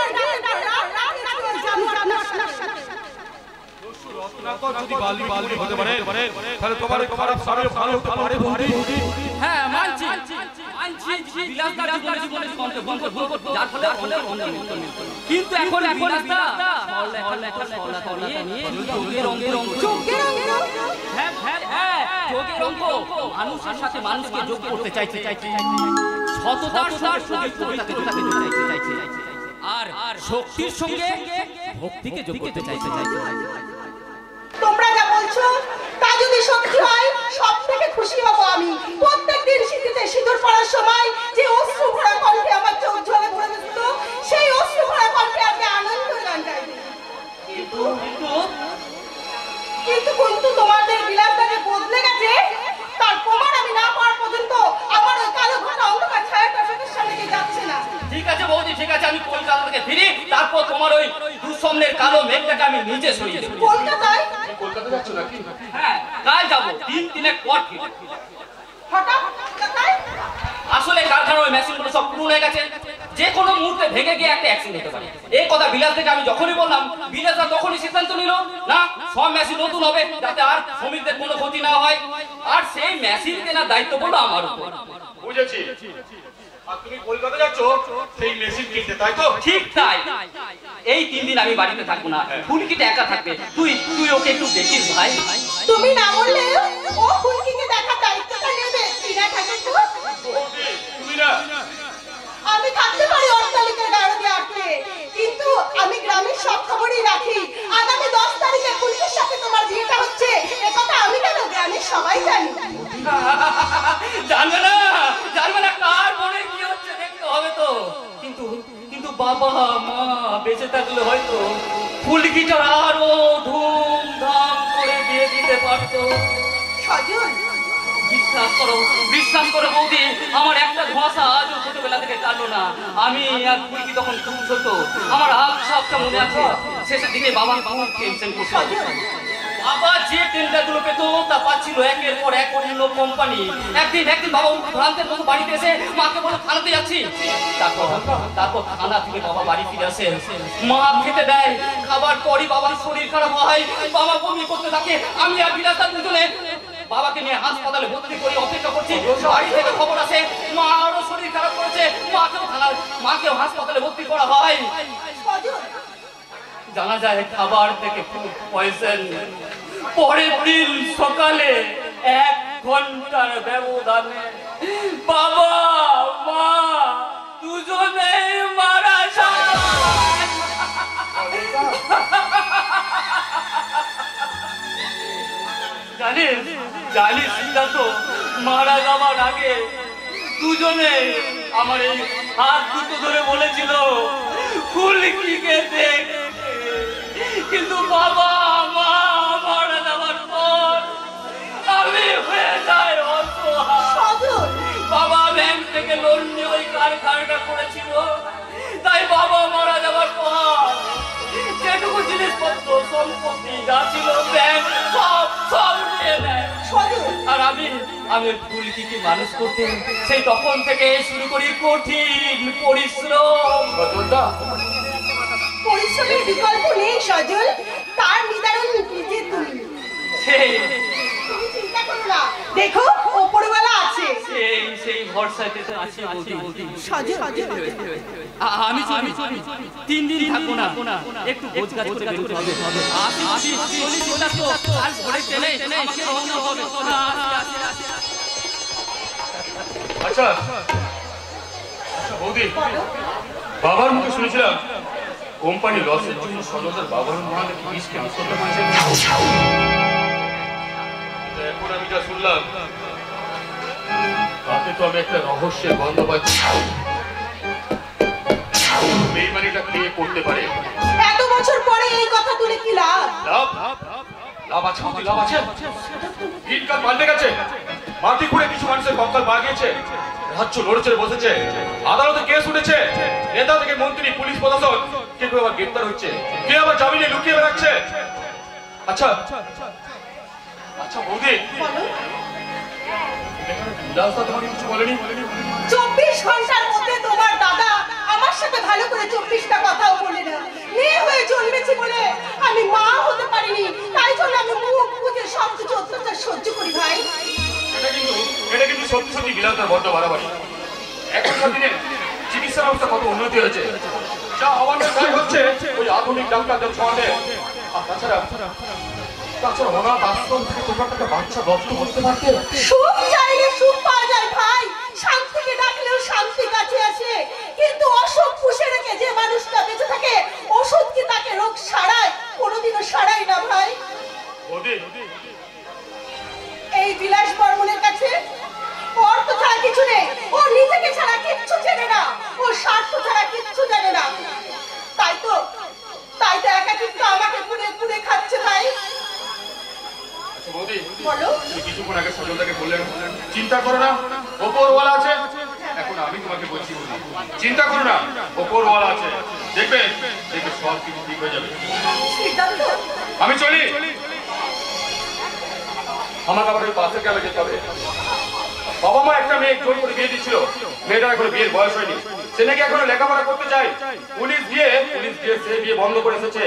হ্যাঁ মানছি, কিন্তু এখন মানুষের সাথে মানুষকে যোগ করতে চাইছে, সততার চাইছে, আর শক্তির সঙ্গে ভক্তিকে যোগ করতে চাইছে। তোমরা যা বলছো তা যদি সত্যি হয়, সব থেকে খুশি হব আমি। প্রত্যেকদিন শীতে সিঁদুর পড়ার সময় যে অশ্রু ভরা কণ্ঠে আমার চোখ ঝরে পড়ে যেত, সেই অশ্রু ভরা কণ্ঠে আজকে আনন্দের গান গাইবে। কিন্তু তোমাদের বিলাসদাকে বদলে গেছে, তার প্রমাণ আমি না পাওয়ার পর্যন্ত আমার ওই কালো ঘটা অন্ধকার ছায়াটা চোখের সামনে দিয়ে যাচ্ছে না। ঠিক আছে বৌদি, ঠিক আছে, আমি কলকাতা থেকে ফিরি, তারপর তোমার ওই দুঃস্বপ্নের কালো মেঘটাকে আমি নিজে সরিয়ে দেব। কলকাতায়? কলকাতা যাচ্ছ নাকি? হ্যাঁ, কাল যাবো, 3 দিনের পর ফিরি। হঠাৎ কলকাতায়? আসলে কারখানার ওই মেশিনগুলো সব পুরনো হয়ে গেছে, যে কোনো মুহূর্তে ভেঙে গিয়ে একটা অ্যাক্সিডেন্ট হতে পারে। এই কথা বিলাস থেকে আমি যখনই বললাম, বিলাসরা তখনই সিদ্ধান্ত নিল না, সব মেশিন নতুন হবে যাতে আর শ্রমিকদের কোনো ক্ষতি না হয়, আর সেই মেশিন কেনার দায়িত্ব পড়লো আমার উপর। বুঝেছি। আর তুমি কলকাতা যাচ্ছ সেই মেশিন কিনতে, তাই তো? ঠিক তাই। এই 3 দিন আমি বাড়িতে থাকবো না, ফুলকিটা একা থাকবে। তুই ওকে একটু দেখিস ভাই। তুমি না বললে ও ফুলকিকে দেখা দায়িত্বটা নেবে কিনা ঠাকুর? তুমি না আমি থাকতে পারি অট্টালিকার গাড়ি আটকে, কিন্তু আমি গ্রামের সব খবরই রাখি। আগামী 10 তারিখে ফুলকির সাথে তোমার বিয়েটা হচ্ছে, একথা আমি কেন গ্রামের সবাই জানি। জানবে না কার মনে কি হচ্ছে দেখতে হবে তো। কিন্তু বাবা মা বেঁচে থাকলে হয়তো ফুলকিটার আরো ধুমধাম করে বিয়ে দিতে পারতো। সজল, বিশ্বাস করো বৌদি, আমার একটা ধোঁয়াশা আজও ছোটবেলা থেকে কাটলো না। আমি আর ফুলকি তখন খুব ছোট, আমার আবছা মনে আছে শেষের দিকে বাবা খুব টেনশন করতো। বাবা যে টেন্ডারগুলো পেত তা পাচ্ছিল একের পর এক অন্য কোম্পানি। একদিন বাবা ভ্রান্তের মতো বাড়িতে এসে মাকে বলে থানাতে যাচ্ছি। তারপর থানা থেকে বাবা বাড়ি ফিরে আসে, মা খেতে দেয়, খাবার পরই বাবার শরীর খারাপ হয়, বাবা বমি করতে থাকে। আমি আর বিলাসা দুজনে বাবাকে নিয়ে হাসপাতালে ভর্তি করে অপেক্ষা করছি। বাড়ি থেকে খবর আসে মা আরো শরীর খারাপ করেছে, মাকেও হাসপাতালে ভর্তি করা হয়। জানা যায় খাবার থেকে ফুড পয়জন। পরের দিন সকালে 1 ঘন্টার ব্যবধানে বাবা মা দুজনে মারা যায়। জানিস সিদ্ধান্ত, মারা যাওয়ার আগে দুজনে আমার এই হাত দুটো ধরে বলেছিল ফুলকিকে দেখ। কিন্তু বাবা মা মারা যাওয়ার পর আমি হয়ে যাই অসহায়। বাবা ব্যাংক থেকে লোন নিয়ে ওই কারখানাটা করেছিল, তাই বাবা মারা যাওয়ার পর যেটুকু জিনিসপত্র সম্পত্তি যা ছিল ব্যাংক সব নিয়ে নেয়। আর আমি ফুলকিকে মানুষ করতে সেই তখন থেকে শুরু করি কঠিন পরিশ্রম। পরিশ্রমের বিকল্প নেই সজল, তার নিদারুণ নিজে তুমি। তুমি চিন্তা করো না, দেখো ওপরওয়ালা আছে। সেই ভরসাতে আছে সজল। আমি 3 দিন থাকবো না, একটু গোছগাছ করে বেরোতে হবে। আর ঘরে চলে আমাকে রওনা হবে। আচ্ছা বৌদি, বাবার মুখে শুনেছিলাম কোম্পানি লসের জন্য সজলদার বাবার মহান বিষকে করতে পারছে। এখন আমি যা শুনলাম তাতে তো আমি একটা রহস্যের গন্ধ পাচ্ছি। বেইমানিটা কে করতে পারে? এত বছর পরে এই কথা তুলে কি লাভ? লাভ আছে, লাভ আছে। দিনকাল পাল্টে গেছে, মাটি খুঁড়ে কিছু মানুষের কঙ্কাল পাওয়া গিয়েছে, রাজ্য নড়েচড়ে বসেছে, আদালতে কেস উঠেছে, নেতা থেকে মন্ত্রী পুলিশ প্রশাসন কে কেউ আবার গ্রেপ্তার হচ্ছে, কে আবার জামিনে লুকিয়ে বেড়াচ্ছে। আচ্ছা বৌদি, তোমাকে কিছু বলেনি? 24 ঘন্টার মধ্যে তোমার দাদা আমার সাথে ভালো করে 24টা কথাও বলে না। মেয়ে হয়ে জন্মেছি বলে আমি মা হতে পারিনি, তাই জন্য আমি মুখ বুঝে সব কিছু অত্যাচার সহ্য করি ভাই। এটা কিন্তু সত্যি বিলাসদার বড্ড বাড়াবাড়ি। এখনকার দিনে চিকিৎসা ব্যবস্থা কত উন্নতি হয়েছে, যা হওয়ার তাই হচ্ছে ওই আধুনিক ডাক্তারদের ছোঁয়াতে। তাছাড়া অনাথ আশ্রম থেকে তোমার একটা বাচ্চা দত্ত করতে পারতে। সুখ চাইলে সুখ পাওয়া যায় ভাই, শান্তিকে ডাকলেও শান্তি কাছে আসে, কিন্তু অসুখ পুষে রেখে যে মানুষটা বেঁচে থাকে ওষুধ কি তাকে রোগ সারায়? কোনোদিনও সারায় না ভাই। এই বিলাস বর্মনের কাছে অর্থ ছাড়া কিছু নেই, ও নিজেকে ছাড়া কিচ্ছু চেনে না, ও স্বার্থ ছাড়া কিচ্ছু জানে না। তাই তো একাকিত্ব আমাকে পুড়ে পুড়ে খাচ্ছে ভাই। কিছুক্ষণ আগে সজলদাকে বললেন চিন্তা করো না, ওপরওয়ালা আছে। এখন আমি তোমাকে বলছি চিন্তা করো না, ওপরওয়ালা আছে, দেখবে সব কিছু ঠিক হয়ে যাবে। আমি চলি, আমাকে আবার ওই পাশের গ্রামে যেতে হবে। বাবা মা একটা মেয়ে জোর করে বিয়ে দিচ্ছিল, মেয়েটার এখন বিয়ের বয়স হয়নি, সে নাকি এখনো লেখাপড়া করতে চায়। পুলিশ গিয়ে সে বিয়ে বন্ধ করে এসেছে।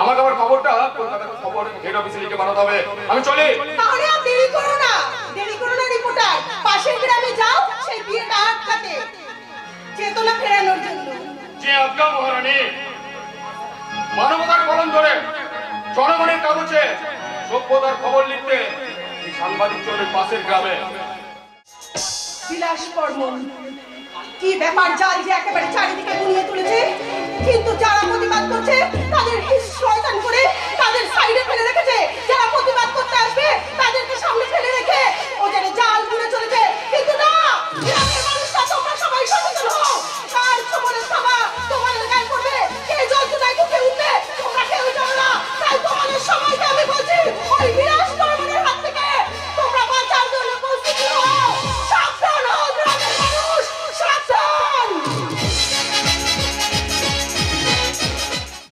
আমাকে আবার খবরটা কলকাতার খবর হেড অফিসে লিখে পাঠাতে হবে। আমি চলি। তাহলে আর দেরি করো না রিপোর্টার, পাশের গ্রামে যাও সেই বিয়েটা আটকাতে, চেতনা ফেরানোর জন্য। যে আজ্ঞা মহারানী, মানবতার কলম ধরে জনগণের কাগজে সভ্যতার খবর লিখতে এই সাংবাদিক চলে পাশের গ্রামে। বিলাস বর্মন, কি ব্যাপার জাল যে একেবারে চারিদিকে গুনিয়ে তুলেছে, কিন্তু যারা